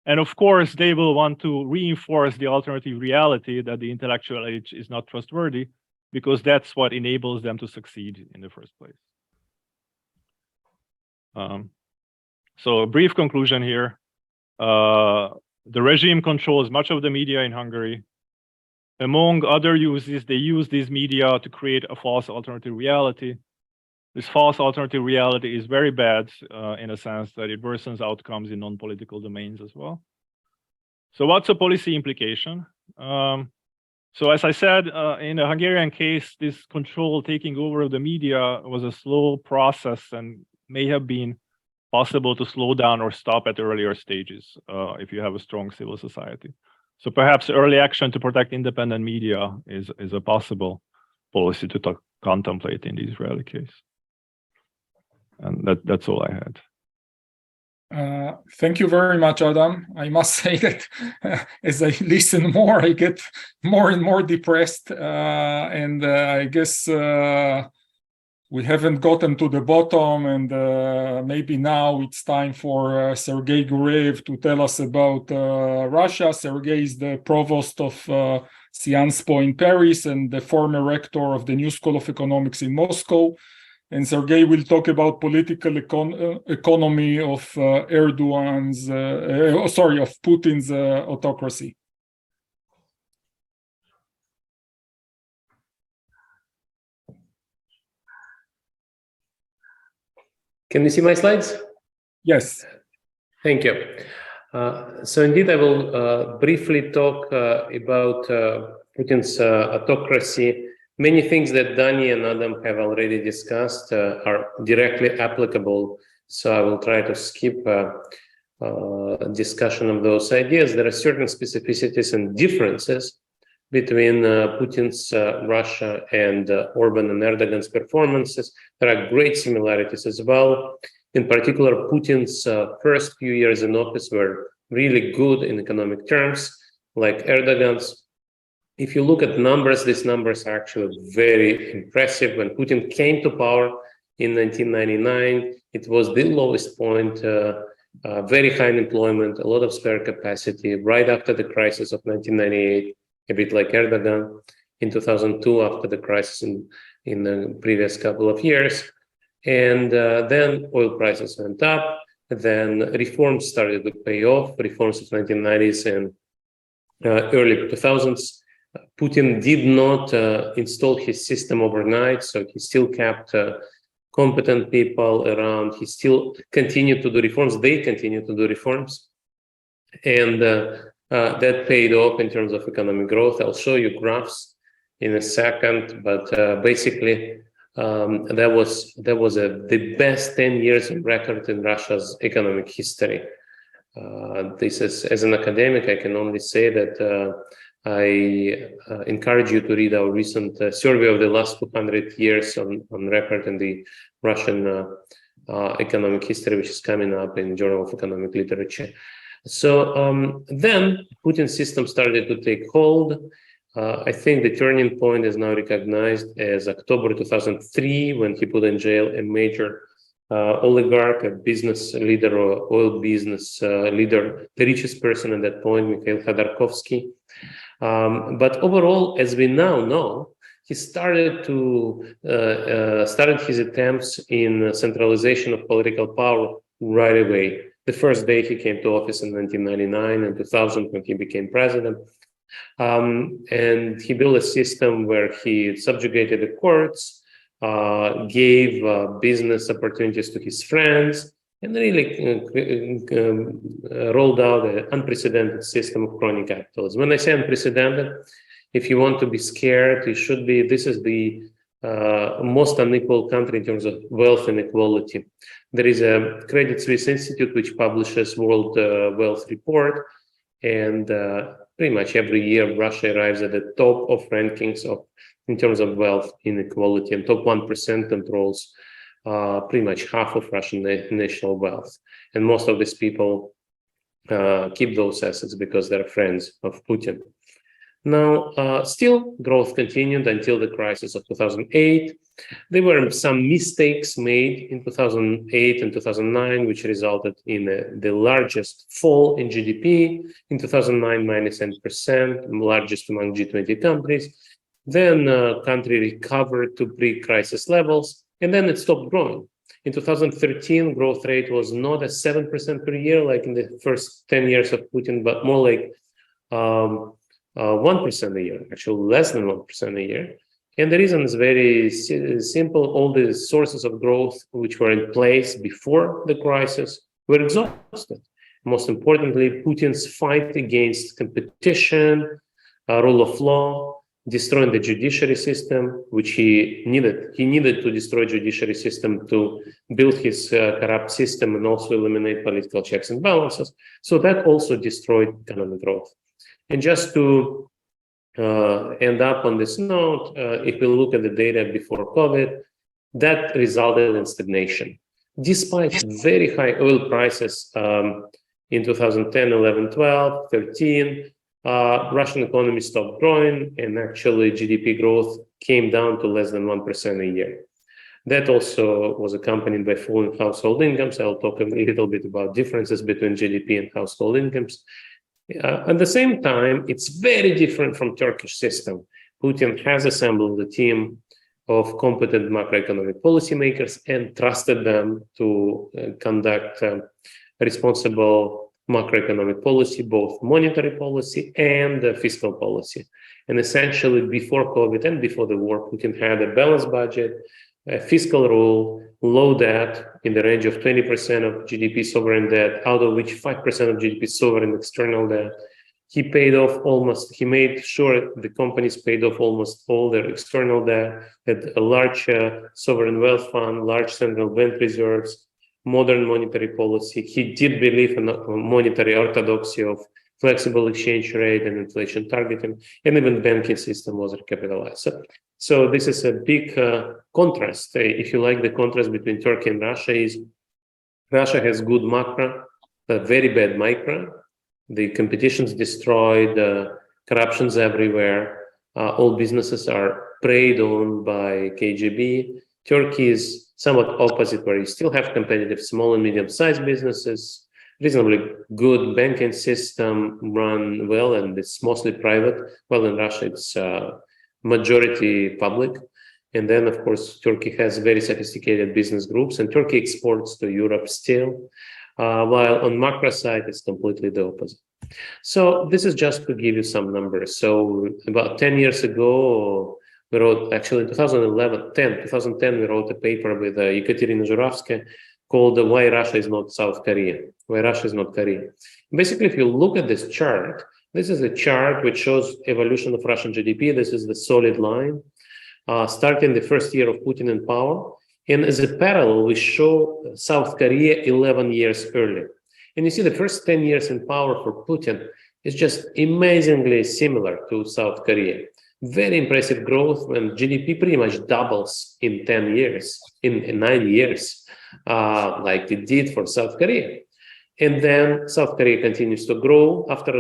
And of course, they will want to reinforce the alternative reality that the intellectual elite is not trustworthy, because that's what enables them to succeed in the first place. So a brief conclusion here. The regime controls much of the media in Hungary. Among other uses, they use these media to create a false alternative reality. This false alternative reality is very bad in a sense that it worsens outcomes in non-political domains as well. So what's a policy implication? So as I said, in the Hungarian case, this control taking over of the media was a slow process and may have been possible to slow down or stop at earlier stages if you have a strong civil society. So perhaps early action to protect independent media is a possible policy to contemplate in the Israeli case. And that's all I had. Thank you very much, Adam. I must say that as I listen more, I get more and more depressed. And I guess we haven't gotten to the bottom, and maybe now it's time for Sergei Guriev to tell us about Russia. Sergei is the provost of Sciences Po in Paris and the former rector of the New School of Economics in Moscow. And Sergei will talk about political economy of of Putin's autocracy. Can you see my slides? Yes. Thank you. So indeed, I will briefly talk about Putin's autocracy. Many things that Dani and Adam have already discussed are directly applicable, so I will try to skip discussion of those ideas. There are certain specificities and differences between Putin's Russia and Orban and Erdogan's performances. There are great similarities as well. In particular, Putin's first few years in office were really good in economic terms, like Erdogan's. If you look at numbers, these numbers are actually very impressive. When Putin came to power in 1999, it was the lowest point, very high unemployment, a lot of spare capacity. Right after the crisis of 1998, a bit like Erdogan in 2002, after the crisis in the previous couple of years. And then oil prices went up. Then reforms started to pay off, reforms of 1990s and early 2000s. Putin did not install his system overnight, so he still kept competent people around. He still continued to do reforms. They continued to do reforms. And that paid off in terms of economic growth. I'll show you graphs in a second, but basically that was the best 10 years on record in Russia's economic history. This is, as an academic, I can only say that I encourage you to read our recent survey of the last 200 years on record in the Russian economic history, which is coming up in Journal of Economic Literature. So then Putin's system started to take hold. I think the turning point is now recognized as October 2003, when he put in jail a major oligarch, a business leader or oil business leader, the richest person at that point, Mikhail Khodorkovsky. But overall, as we now know, he started his attempts in centralization of political power right away. The first day he came to office in 1999 and 2000 when he became president. And he built a system where he subjugated the courts, gave business opportunities to his friends, and really rolled out an unprecedented system of crony capitalism. When I say unprecedented, if you want to be scared, it should be, this is the most unequal country in terms of wealth inequality. There is a Credit Suisse Institute which publishes World Wealth Report, and pretty much every year Russia arrives at the top of rankings in terms of wealth inequality, and top 1% controls pretty much half of Russian national wealth. And most of these people keep those assets because they're friends of Putin. Now, still growth continued until the crisis of 2008. There were some mistakes made in 2008 and 2009, which resulted in the largest fall in GDP. In 2009, minus 10%, largest among G20 countries. Then country recovered to pre-crisis levels, and then it stopped growing. In 2013, growth rate was not at 7% per year, like in the first 10 years of Putin, but more like 1% a year, actually less than 1% a year. And the reason is very simple. All the sources of growth which were in place before the crisis were exhausted. Most importantly, Putin's fight against competition, rule of law, destroying the judiciary system, which he needed. He needed to destroy judiciary system to build his corrupt system and also eliminate political checks and balances. So that also destroyed economic growth. And just to end up on this note, if we look at the data before COVID, that resulted in stagnation. Despite very high oil prices in 2010, 11, 12, 13, Russian economy stopped growing, and actually GDP growth came down to less than 1% a year. That also was accompanied by falling household incomes. I'll talk a little bit about differences between GDP and household incomes. At the same time, it's very different from Turkish system. Putin has assembled a team of competent macroeconomic policymakers and trusted them to conduct responsible macroeconomic policy, both monetary policy and fiscal policy. And essentially, before COVID and before the war, Putin had a balanced budget, a fiscal rule, low debt in the range of 20% of GDP sovereign debt, out of which 5% of GDP sovereign external debt. He made sure the companies paid off almost all their external debt, had a large sovereign wealth fund, large central bank reserves, modern monetary policy. He did believe in monetary orthodoxy of flexible exchange rate and inflation targeting, and even banking system was recapitalized. So this is a big contrast. If you like, the contrast between Turkey and Russia is Russia has good macro, but very bad micro. The competition's destroyed, corruption's everywhere. All businesses are preyed on by KGB. Turkey is somewhat opposite, where you still have competitive small and medium-sized businesses, reasonably good banking system run well, and it's mostly private. Well, in Russia, it's majority public. And then, of course, Turkey has very sophisticated business groups, and Turkey exports to Europe still, while on macro side, it's completely the opposite. So this is just to give you some numbers. So about 10 years ago, we wrote, actually in 2010, we wrote a paper with Ekaterina Zhuravskaya called Why Russia is Not South Korea, Why Russia is Not Korea. Basically, if you look at this chart, this is a chart which shows evolution of Russian GDP. This is the solid line, starting the first year of Putin in power. And as a parallel, we show South Korea 11 years earlier. And you see the first 10 years in power for Putin is just amazingly similar to South Korea. Very impressive growth when GDP pretty much doubles in 10 years, in 9 years, like it did for South Korea. And then South Korea continues to grow after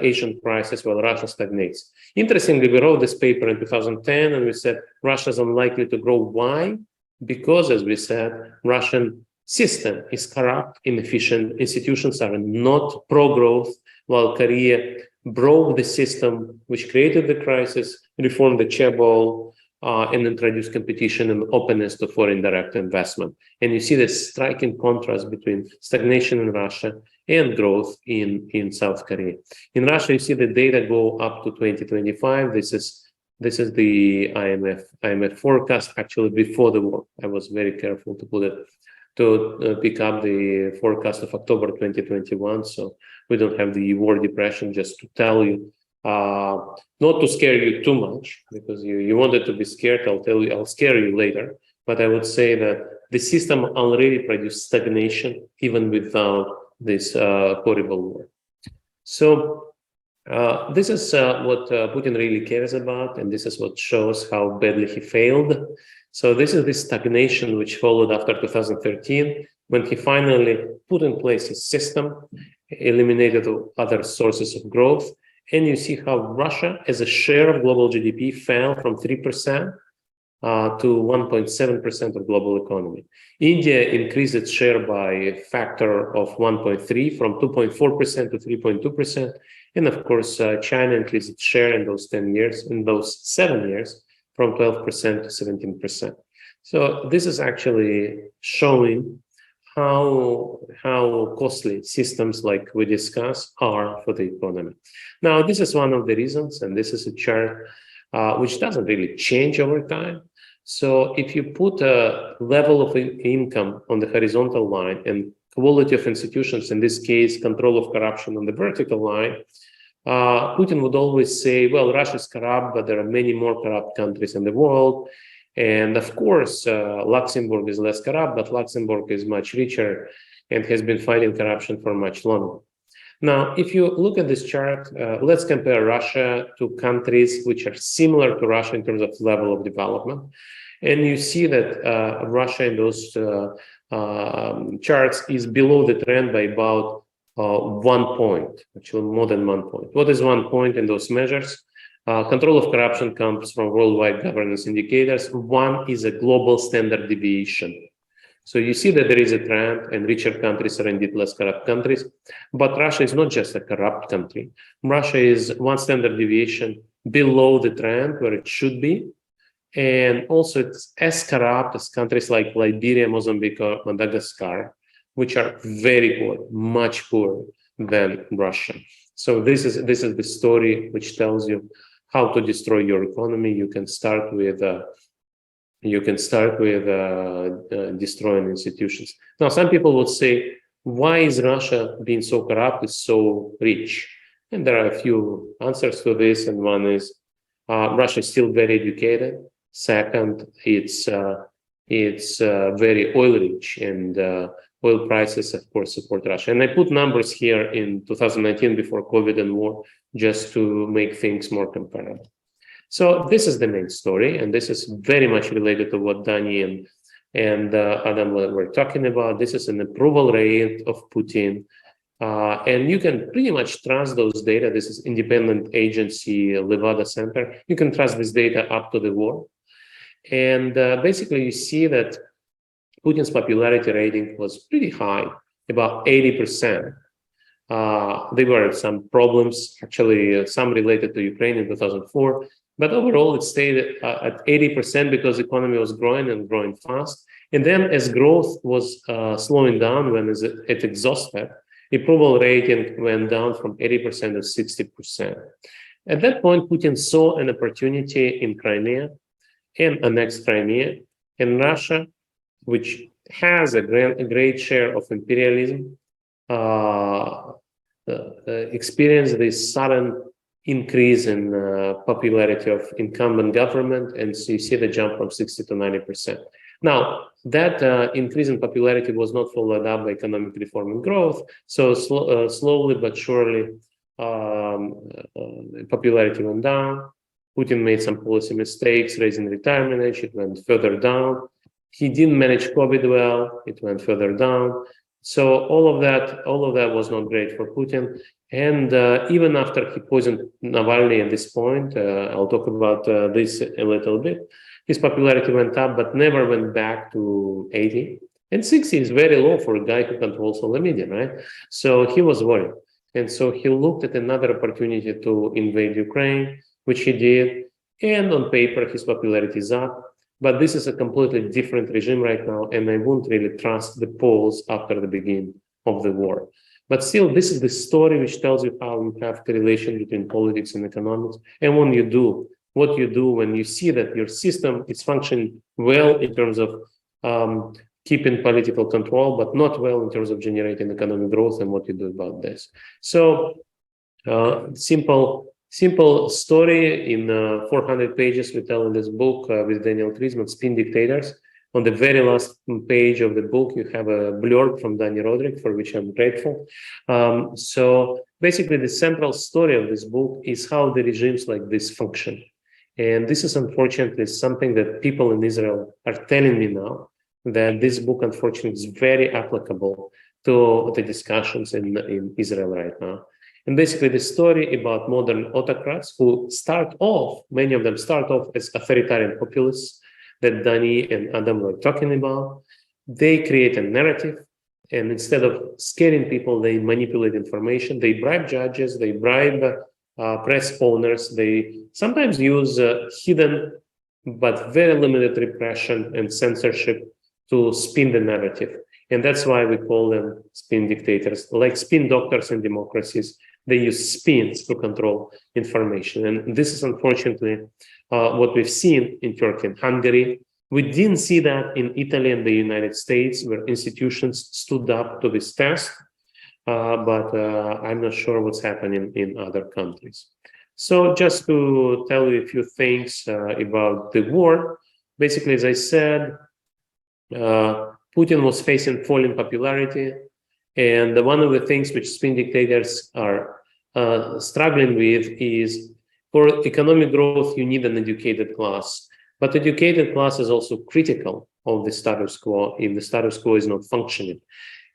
Asian crisis, while Russia stagnates. Interestingly, we wrote this paper in 2010, and we said Russia is unlikely to grow. Why? Because, as we said, Russian system is corrupt, inefficient, institutions are not pro-growth, while Korea broke the system which created the crisis, reformed the chaebol, and introduced competition and openness to foreign direct investment. And you see this striking contrast between stagnation in Russia and growth in South Korea. In Russia, you see the data go up to 2025. This is the IMF forecast, actually before the war. I was very careful to put it, to pick up the forecast of October 2021. So we don't have the war depression, just to tell you Not to scare you too much, because you wanted to be scared. I'll scare you later. But I would say that the system already produced stagnation even without this horrible war. So this is what Putin really cares about, and this is what shows how badly he failed. So this is the stagnation which followed after 2013, when he finally put in place his system, eliminated other sources of growth, and you see how Russia, as a share of global GDP, fell from 3% to 1.7% of global economy. India increased its share by a factor of 1.3, from 2.4% to 3.2%. And of course, China increased its share in those 7 years, from 12% to 17%. So this is actually showing how costly systems like we discuss are for the economy. Now, this is one of the reasons, and this is a chart which doesn't really change over time. So if you put a level of income on the horizontal line and quality of institutions, in this case, control of corruption on the vertical line, Putin would always say, well, Russia is corrupt, but there are many more corrupt countries in the world. And of course, Luxembourg is less corrupt, but Luxembourg is much richer and has been fighting corruption for much longer. Now, if you look at this chart, let's compare Russia to countries which are similar to Russia in terms of level of development. And you see that Russia in those charts is below the trend by about 1 point, actually more than 1 point. What is 1 point in those measures? Control of corruption comes from worldwide governance indicators. 1 is a global standard deviation. So you see that there is a trend, and richer countries are indeed less corrupt countries. But Russia is not just a corrupt country. Russia is 1 standard deviation below the trend where it should be. And also it's as corrupt as countries like Liberia, Mozambique, or Madagascar, which are very poor, much poorer than Russia. So this is the story which tells you how to destroy your economy. You can start with destroying institutions. Now, some people would say, why is Russia being so corrupt, is so rich? And there are a few answers to this. And one is Russia is still very educated. Second, it's very oil rich, and oil prices, of course, support Russia. And I put numbers here in 2019 before COVID and war, just to make things more comparable. So this is the main story, and this is very much related to what Dani and Adam were talking about. This is an approval rate of Putin, and you can pretty much trust those data. This is independent agency, Levada Center. You can trust this data up to the war. And basically, you see that Putin's popularity rating was pretty high, about 80%. There were some problems, actually, some related to Ukraine in 2004. But overall, it stayed at 80% because the economy was growing and growing fast. And then as growth was slowing down when it exhausted, approval rating went down from 80% to 60%. At that point, Putin saw an opportunity in Crimea and annexed Crimea. And Russia, which has a great share of imperialism, experienced this sudden increase in popularity of incumbent government, and so you see the jump from 60 to 90%. Now, that increase in popularity was not followed up by economic reform and growth, so slowly but surely popularity went down. Putin made some policy mistakes, raising retirement age, it went further down. He didn't manage COVID well, it went further down. So all of that was not great for Putin. And even after he poisoned Navalny at this point, I'll talk about this a little bit, his popularity went up, but never went back to 80. And 60 is very low for a guy who controls all the media, right? So he was worried. And so he looked at another opportunity to invade Ukraine, which he did. And on paper, his popularity is up. But this is a completely different regime right now, and I won't really trust the polls after the beginning of the war. But still, this is the story which tells you how you have correlation between politics and economics. And what you do when you see that your system is functioning well in terms of keeping political control, but not well in terms of generating economic growth, and what you do about this. So simple Simple story in 400 pages we tell in this book with Daniel Trisman, Spin Dictators. On the very last page of the book, you have a blurb from Dani Rodrik, for which I'm grateful. So basically, the central story of this book is how the regimes like this function. And this is unfortunately something that people in Israel are telling me now, that this book, unfortunately, is very applicable to the discussions in Israel right now. And basically, the story about modern autocrats who start off, many of them start off as authoritarian populists that Dani and Adam were talking about. They create a narrative, and instead of scaring people, they manipulate information. They bribe judges, they bribe press owners. They sometimes use hidden but very limited repression and censorship to spin the narrative. And that's why we call them spin dictators, like spin doctors in democracies. They use spins to control information. And this is unfortunately what we've seen in Turkey and Hungary. We didn't see that in Italy and the United States, where institutions stood up to this test. But I'm not sure what's happening in other countries. So just to tell you a few things about the war, basically, as I said, Putin was facing falling popularity. And one of the things which spin dictators are struggling with is, for economic growth, you need an educated class. But educated class is also critical of the status quo if the status quo is not functioning.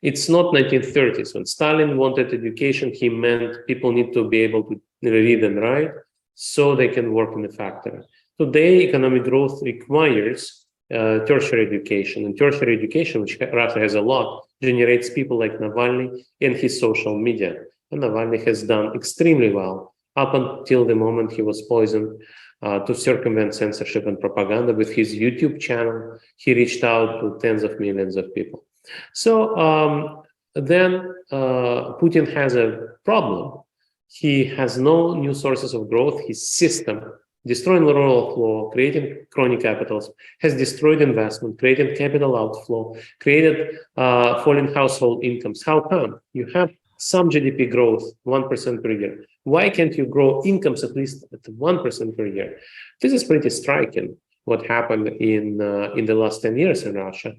It's not 1930s. When Stalin wanted education, he meant people need to be able to read and write so they can work in the factory. Today, economic growth requires tertiary education. And tertiary education, which Russia has a lot, generates people like Navalny and his social media. And Navalny has done extremely well up until the moment he was poisoned to circumvent censorship and propaganda. With his YouTube channel, he reached out to tens of millions of people. So then Putin has a problem. He has no new sources of growth. His system, destroying the rule of law, creating crony capitals, has destroyed investment, created capital outflow, created falling household incomes. How come? You have some GDP growth, 1% per year. Why can't you grow incomes at least at 1% per year? This is pretty striking, what happened in the last 10 years in Russia.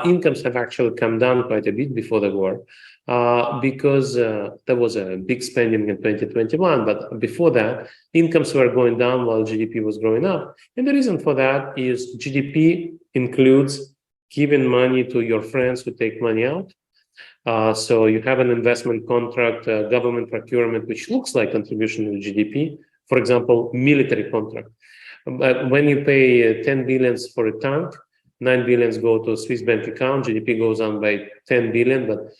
Incomes have actually come down quite a bit before the war because there was a big spending in 2021. But before that, incomes were going down while GDP was growing up. And the reason for that is GDP includes giving money to your friends who take money out. So you have an investment contract, government procurement, which looks like contribution to GDP. For example, military contract. But when you pay 10 billions for a tank, 9 billions go to a Swiss bank account, GDP goes up by 10 billion, but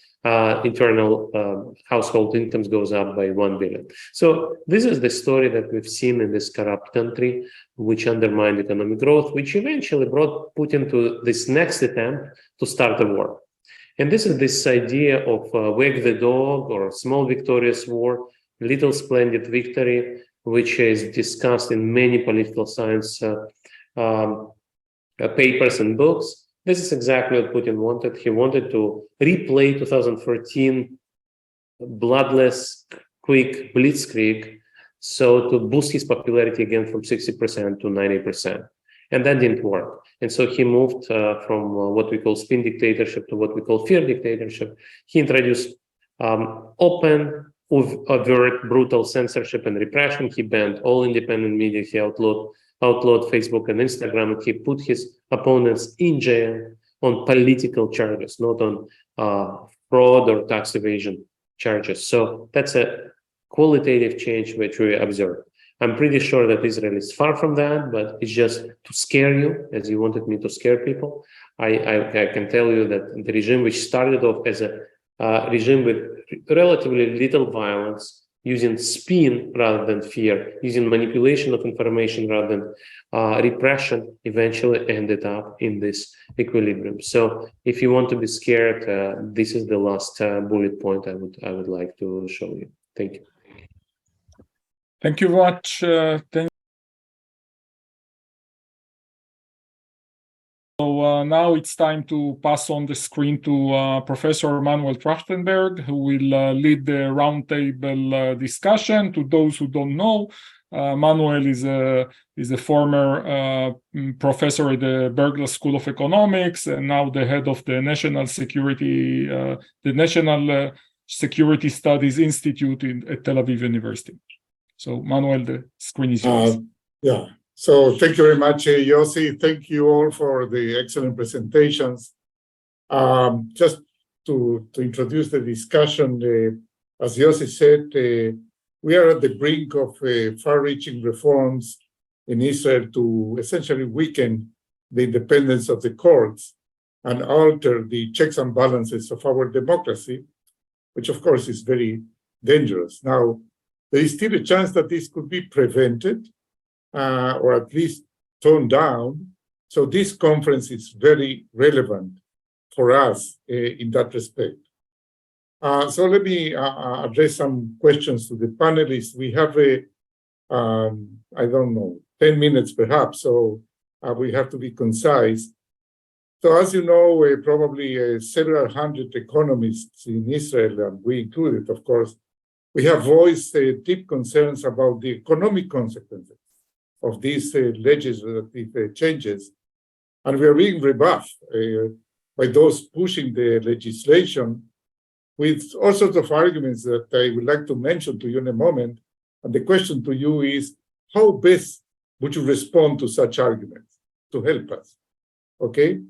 internal household incomes goes up by 1 billion. So this is the story that we've seen in this corrupt country, which undermined economic growth, which eventually brought Putin to this next attempt to start a war. And this is this idea of wag the dog or small victorious war, little splendid victory, which is discussed in many political science papers and books. This is exactly what Putin wanted. He wanted to replay 2014 bloodless, quick blitzkrieg, so to boost his popularity again from 60% to 90%. And that didn't work. And so he moved from what we call spin dictatorship to what we call fear dictatorship. He introduced open, overt, brutal censorship and repression. He banned all independent media. He outlawed Facebook and Instagram, and he put his opponents in jail on political charges, not on fraud or tax evasion charges. So that's a qualitative change which we observe. I'm pretty sure that Israel is far from that, but it's just to scare you, as you wanted me to scare people. I can tell you that the regime, which started off as a regime with relatively little violence, using spin rather than fear, using manipulation of information rather than repression, eventually ended up in this equilibrium. So if you want to be scared, this is the last bullet point I would like to show you. Thank you. Thank you much. So now it's time to pass on the screen to Professor Manuel Trajtenberg, who will lead the roundtable discussion. To those who don't know, Manuel is a former professor at the Berkeley School of Economics and now the head of the National Security Studies Institute at Tel Aviv University. So, Manuel, the screen is yours. Yeah. So thank you very much, Yossi. Thank you all for the excellent presentations. Just to introduce the discussion, as Yossi said, we are at the brink of far-reaching reforms in Israel to essentially weaken the independence of the courts and alter the checks and balances of our democracy, which of course is very dangerous. Now, there is still a chance that this could be prevented, or at least toned down. So this conference is very relevant for us in that respect. So let me address some questions to the panelists. We have I don't know, 10 minutes perhaps, so we have to be concise. So as you know, probably several hundred economists in Israel, and we included, of course, we have voiced deep concerns about the economic consequences of these legislative changes, and we are being rebuffed by those pushing the legislation with all sorts of arguments that I would like to mention to you in a moment. And the question to you is, how best would you respond to such arguments to help us? Okay?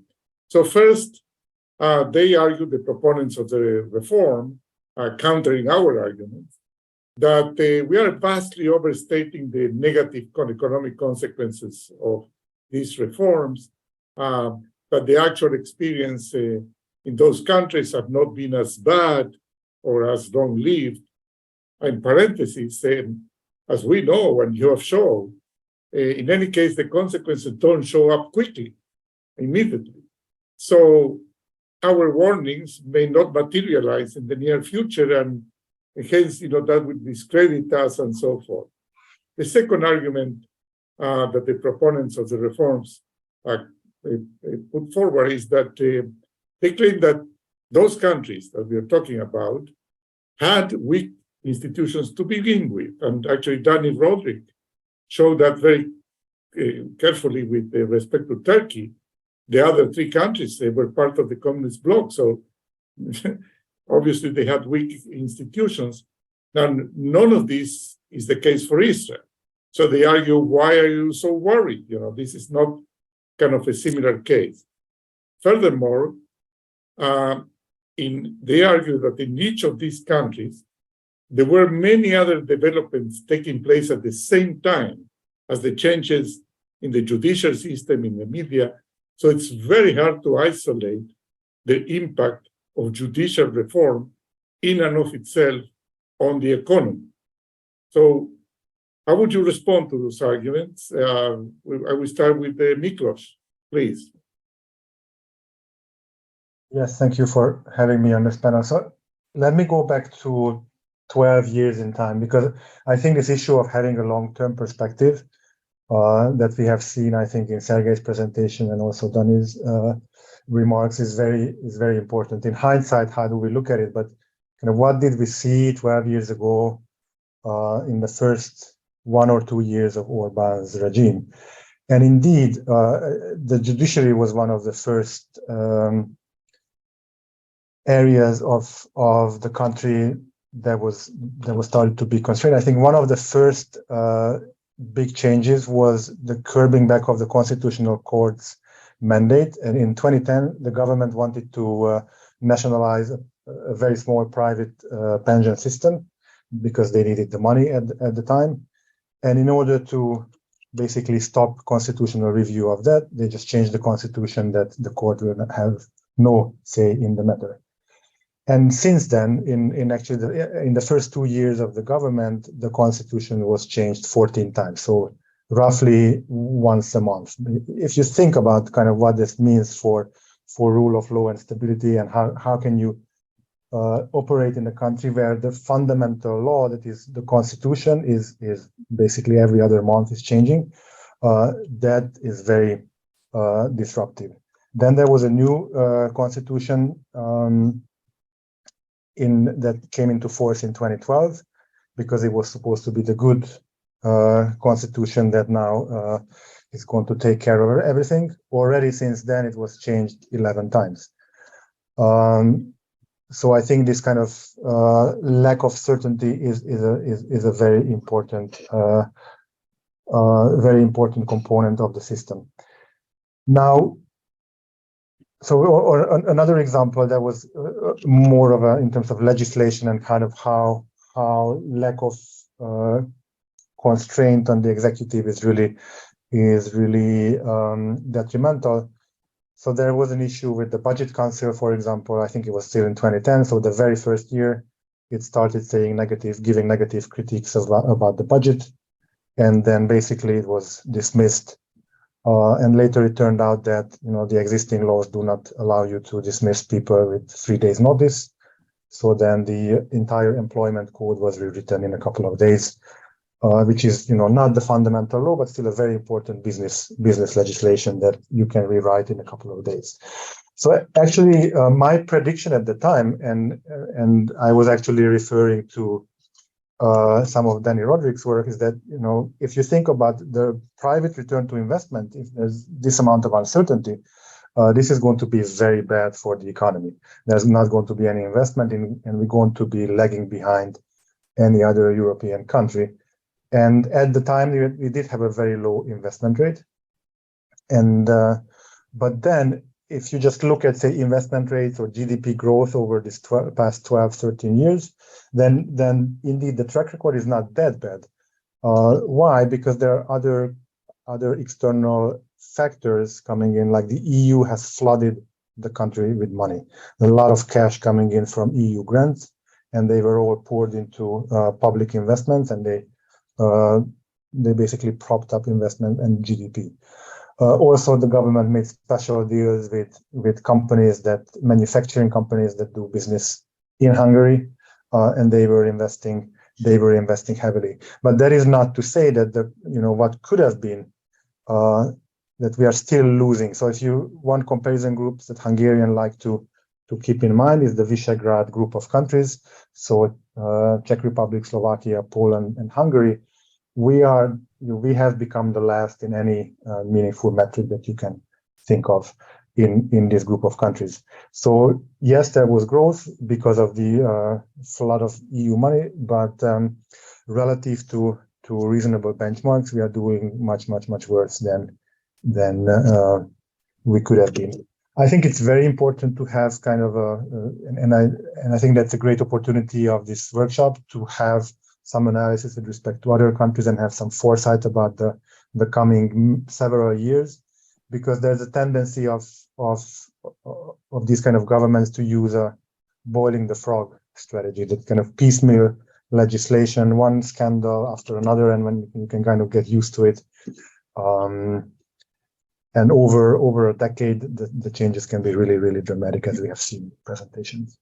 So first, they argue, the proponents of the reform, countering our arguments, that we are vastly overstating the negative economic consequences of these reforms, that the actual experience in those countries have not been as bad or as long-lived. In parentheses, as we know and you have shown, in any case, the consequences don't show up quickly, immediately. So our warnings may not materialize in the near future, and hence, that would discredit us and so forth. The second argument that the proponents of the reforms put forward is that they claim that those countries that we are talking about had weak institutions to begin with. And actually, Dani and Rodrik showed that very carefully with respect to Turkey. The other three countries, they were part of the communist bloc. So obviously, they had weak institutions. Now, none of this is the case for Israel. So they argue, why are you so worried? This is not kind of a similar case. Furthermore, they argue that in each of these countries, there were many other developments taking place at the same time as the changes in the judicial system, in the media. So it's very hard to isolate the impact of judicial reform in and of itself on the economy. So how would you respond to those arguments? I will start with Miklos, please. Yes, thank you for having me on this panel. So let me go back to 12 years in time, because I think this issue of having a long-term perspective that we have seen, I think, in Sergei's presentation and also Dani's remarks is very important. In hindsight, how do we look at it? But what did we see 12 years ago in the first 1 or 2 years of Orban's regime? And indeed, the judiciary was one of the first areas of the country that was started to be constrained. I think one of the first big changes was the curbing back of the Constitutional Court's mandate. And in 2010, the government wanted to nationalize a very small private pension system because they needed the money at the time. And in order to basically stop constitutional review of that, they just changed the constitution that the court will have no say in the matter. And since then, in the first 2 years of the government, the constitution was changed 14 times. So roughly once a month. If you think about kind of what this means for rule of law and stability, and how can you operate in a country where the fundamental law, that is the constitution, is basically every other month is changing, that is very disruptive. Then there was a new constitution that came into force in 2012, because it was supposed to be the good constitution that now is going to take care of everything. Already since then, it was changed 11 times. So I think this kind of lack of certainty is a very important component of the system. Now, so or another example that was more of a in terms of legislation and kind of how lack of constraint on the executive is really detrimental. So there was an issue with the Budget Council, for example. I think it was still in 2010. So the very first year, it started saying giving negative critiques about the budget, and then basically it was dismissed. And later it turned out that the existing laws do not allow you to dismiss people with 3 days notice. So then the entire employment code was rewritten in a couple of days, which is not the fundamental law, but still a very important business legislation that you can rewrite in a couple of days. So actually, my prediction at the time, and I was actually referring to some of Dani Rodrik's work, is that if you think about the private return to investment, if there's this amount of uncertainty, this is going to be very bad for the economy. There's not going to be any investment and we're going to be lagging behind any other European country. And at the time, we did have a very low investment rate. And but then, if you just look at, say, investment rates or GDP growth over this past 12, 13 years, then indeed the track record is not that bad. Why? Because there are other external factors coming in, like the EU has flooded the country with money. A lot of cash coming in from EU grants, and they were all poured into public investments, and they basically propped up investment and GDP. Also, the government made special deals with manufacturing companies that do business in Hungary, and they were investing heavily. But that is not to say that what could have been, that we are still losing. So if one comparison groups that Hungarians like to keep in mind is the Visegrad group of countries. So Czech Republic, Slovakia, Poland, and Hungary. We have become the last in any meaningful metric that you can think of in this group of countries. So yes, there was growth because of the flood of EU money, but relative to reasonable benchmarks, we are doing much worse than we could have been. I think it's very important to have kind of and I think that's a great opportunity of this workshop to have some analysis with respect to other countries and have some foresight about the coming several years, because there's a tendency of these kind of governments to use a boiling the frog strategy, that kind of piecemeal legislation, one scandal after another, and when you can kind of get used to it. And over a decade, the changes can be really dramatic, as we have seen in presentations.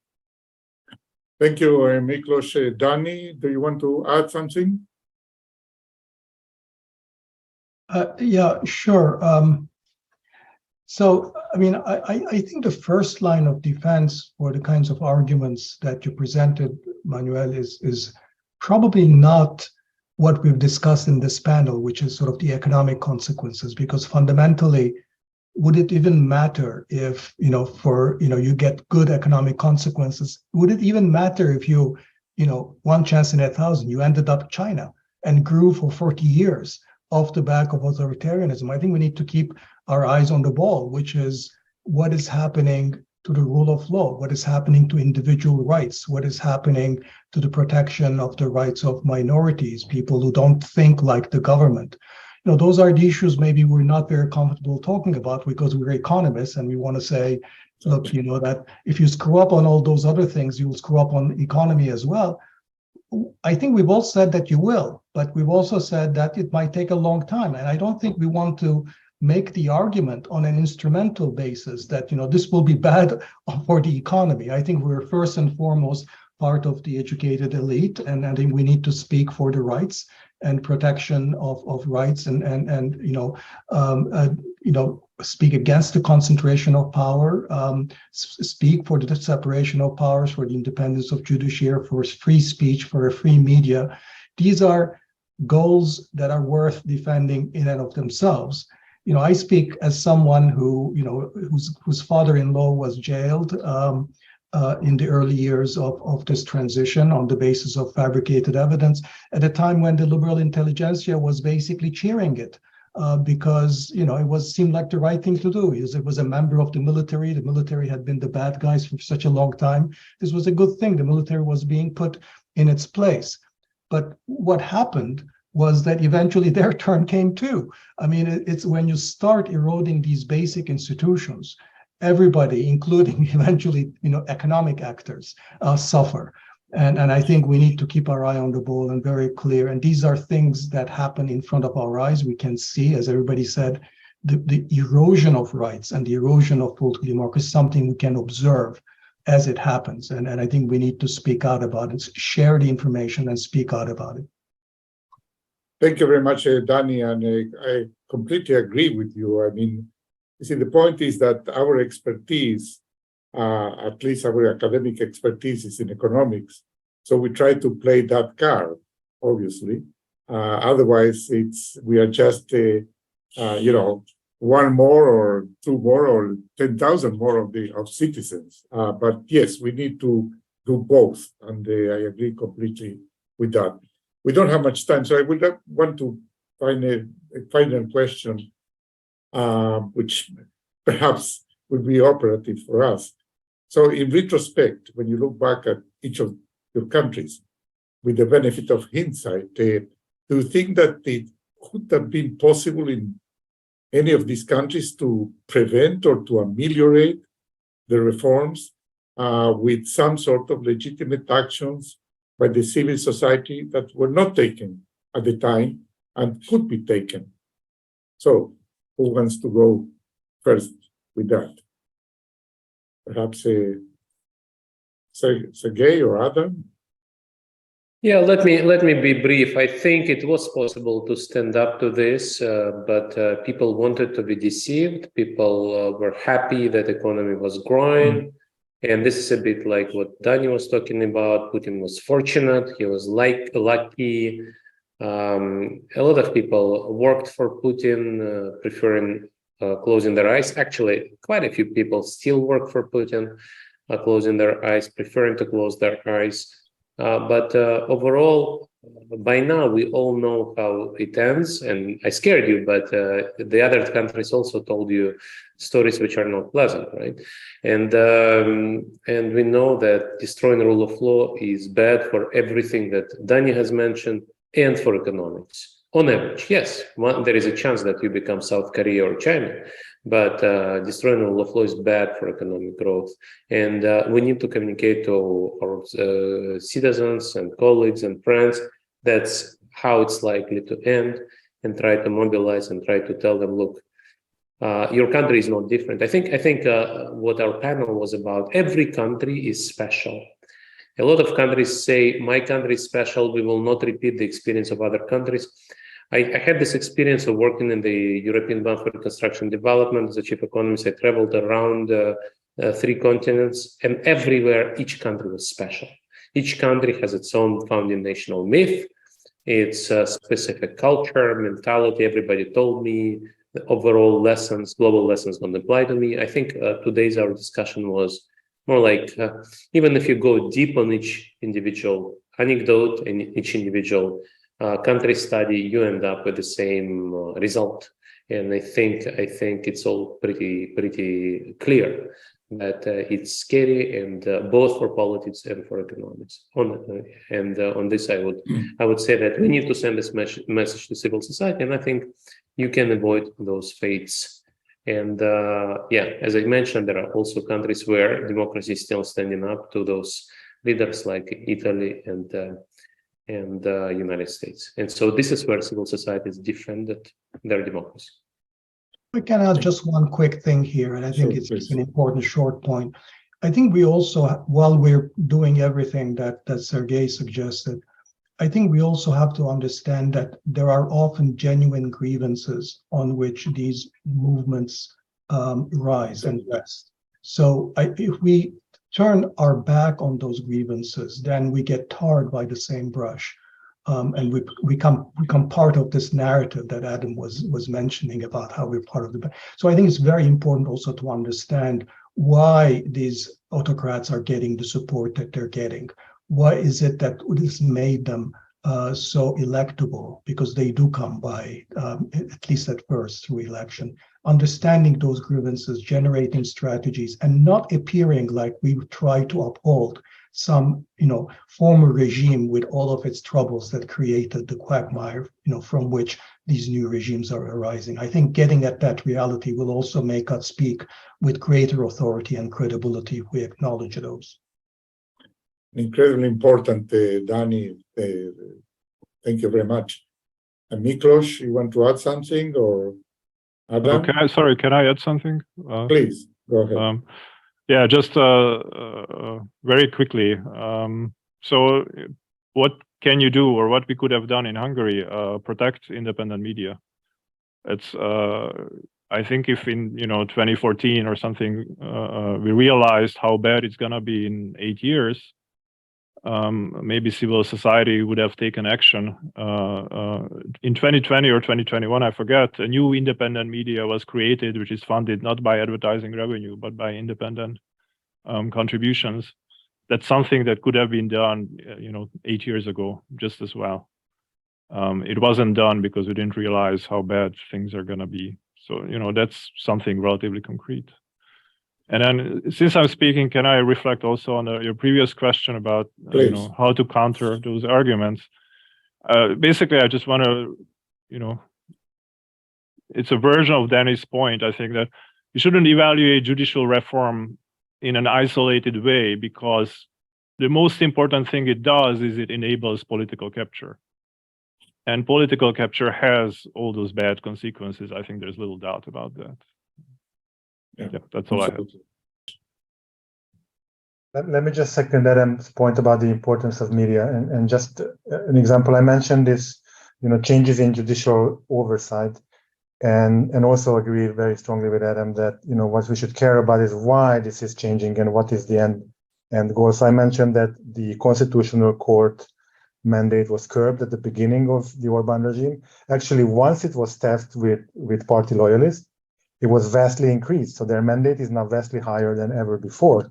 Thank you, Miklos. Dani, do you want to add something? Yeah, sure. So, I mean, I think the first line of defense for the kinds of arguments that you presented, Manuel, is probably not what we've discussed in this panel, which is sort of the economic consequences, because fundamentally, would it even matter if, you get good economic consequences? Would it even matter if one chance in 1,000, you ended up China and grew for 40 years off the back of authoritarianism? I think we need to keep our eyes on the ball, which is what is happening to the rule of law, what is happening to individual rights, what is happening to the protection of the rights of minorities, people who don't think like the government. Those are the issues maybe we're not very comfortable talking about because we're economists and we want to say, look, that if you screw up on all those other things, you'll screw up on the economy as well. I think we've all said that you will, but we've also said that it might take a long time. And I don't think we want to make the argument on an instrumental basis that, this will be bad for the economy. I think we're first and foremost part of the educated elite, and I think we need to speak for the rights and protection of rights and speak against the concentration of power, speak for the separation of powers, for the independence of judiciary, for free speech, for a free media. These are goals that are worth defending in and of themselves. I speak as someone whose father-in-law was jailed in the early years of this transition on the basis of fabricated evidence at a time when the liberal intelligentsia was basically cheering it. Because it seemed like the right thing to do. It was a member of the military. The military had been the bad guys for such a long time. This was a good thing. The military was being put in its place. But what happened was that eventually their turn came too. I mean, it's when you start eroding these basic institutions, everybody, including eventually economic actors, suffer. And I think we need to keep our eye on the ball and very clear. And these are things that happen in front of our eyes. We can see, as everybody said, the erosion of rights and the erosion of political democracy is something we can observe as it happens. And I think we need to speak out about it, share the information and speak out about it. Thank you very much, Dani. And I completely agree with you. I mean, you see, the point is that our expertise, at least our academic expertise, is in economics. So we try to play that card, obviously. Otherwise, we are just, one more or two more or 10,000 more of citizens. But yes, we need to do both. And I agree completely with that. We don't have much time, so I would want to find a final question, which perhaps would be operative for us. So in retrospect, when you look back at each of your countries, with the benefit of hindsight, do you think that it could have been possible in any of these countries to prevent or to ameliorate the reforms with some sort of legitimate actions by the civil society that were not taken at the time and could be taken? So who wants to go first with that? Perhaps Sergei or Adam? Yeah, let me be brief. I think it was possible to stand up to this, but people wanted to be deceived. People were happy that the economy was growing. And this is a bit like what Dani was talking about. Putin was fortunate. He was lucky. A lot of people worked for Putin, preferring closing their eyes. Actually, quite a few people still work for Putin, closing their eyes, preferring to close their eyes. But overall, by now, we all know how it ends. And I scared you, but the other countries also told you stories which are not pleasant, right? And we know that destroying the rule of law is bad for everything that Dani has mentioned and for economics. On average, yes, there is a chance that you become South Korea or China, but destroying the rule of law is bad for economic growth. And we need to communicate to our citizens and colleagues and friends that's how it's likely to end, and try to mobilize and try to tell them, look, your country is not different. I think what our panel was about, every country is special. A lot of countries say, my country is special, we will not repeat the experience of other countries. I had this experience of working in the European Bank for Reconstruction and Development as a chief economist. I traveled around 3 continents, and everywhere, each country was special. Each country has its own founding national myth, its specific culture, mentality. Everybody told me the overall lessons, global lessons don't apply to me. I think today's our discussion was more like, even if you go deep on each individual anecdote and each individual country study, you end up with the same result. And I think it's all pretty clear that it's scary, and both for politics and for economics. On this, I would say that we need to send this message to civil society, and I think you can avoid those fates. And as I mentioned, there are also countries where democracy is still standing up to those leaders like Italy and United States. And so this is where civil society has defended their democracy. I can add just one quick thing here, and I think it's an important short point. I think we also, while we're doing everything that Sergei suggested, I think we also have to understand that there are often genuine grievances on which these movements rise and rest. So if we turn our back on those grievances, then we get tarred by the same brush. And we become part of this narrative that Adam was mentioning about how we're part of the. So I think it's very important also to understand why these autocrats are getting the support that they're getting. Why is it that this made them so electable? Because they do come by, at least at first, through election. Understanding those grievances, generating strategies, and not appearing like we try to uphold some, former regime with all of its troubles that created the quagmire, from which these new regimes are arising. I think getting at that reality will also make us speak with greater authority and credibility if we acknowledge those. Incredibly important, Dani. Thank you very much. And Miklos, you want to add something, or Adam? Can I add something? Please, go ahead. Yeah, just very quickly. So what can you do, or what we could have done in Hungary? Protect independent media. It's I think if in 2014 or something we realized how bad it's gonna be in 8 years, maybe civil society would have taken action. In 2020 or 2021, I forget, a new independent media was created, which is funded not by advertising revenue, but by independent contributions. That's something that could have been done, 8 years ago, just as well. It wasn't done because we didn't realize how bad things are gonna be. So, that's something relatively concrete. And then, since I'm speaking, can I reflect also on your previous question about how to counter those arguments? Basically, I just want to, it's a version of Dani's point. I think that you shouldn't evaluate judicial reform in an isolated way, because the most important thing it does is it enables political capture. And political capture has all those bad consequences. I think there's little doubt about that. Yeah, that's all I have. Let me just second Adam's point about the importance of media, and just an example. I mentioned this, changes in judicial oversight, and also agree very strongly with Adam that what we should care about is why this is changing and what is the end goal. So I mentioned that the Constitutional Court mandate was curbed at the beginning of the Orban regime. Actually, once it was tasked with party loyalists, it was vastly increased. So their mandate is now vastly higher than ever before.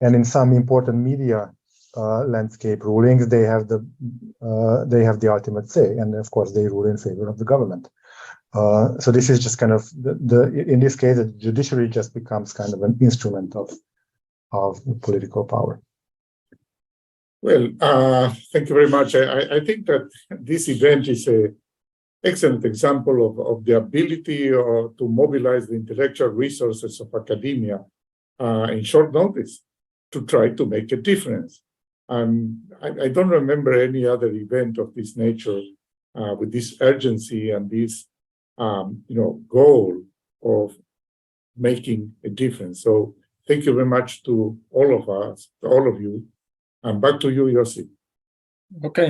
And in some important media landscape rulings, they have the ultimate say, and of course they rule in favor of the government. So this is just kind of in this case, the judiciary just becomes kind of an instrument of political power. Well, thank you very much. I think that this event is an excellent example of the ability to mobilize the intellectual resources of academia in short notice to try to make a difference. I don't remember any other event of this nature with this urgency and this goal of making a difference. So thank you very much to all of us, to all of you. And back to you, Yossi. Okay.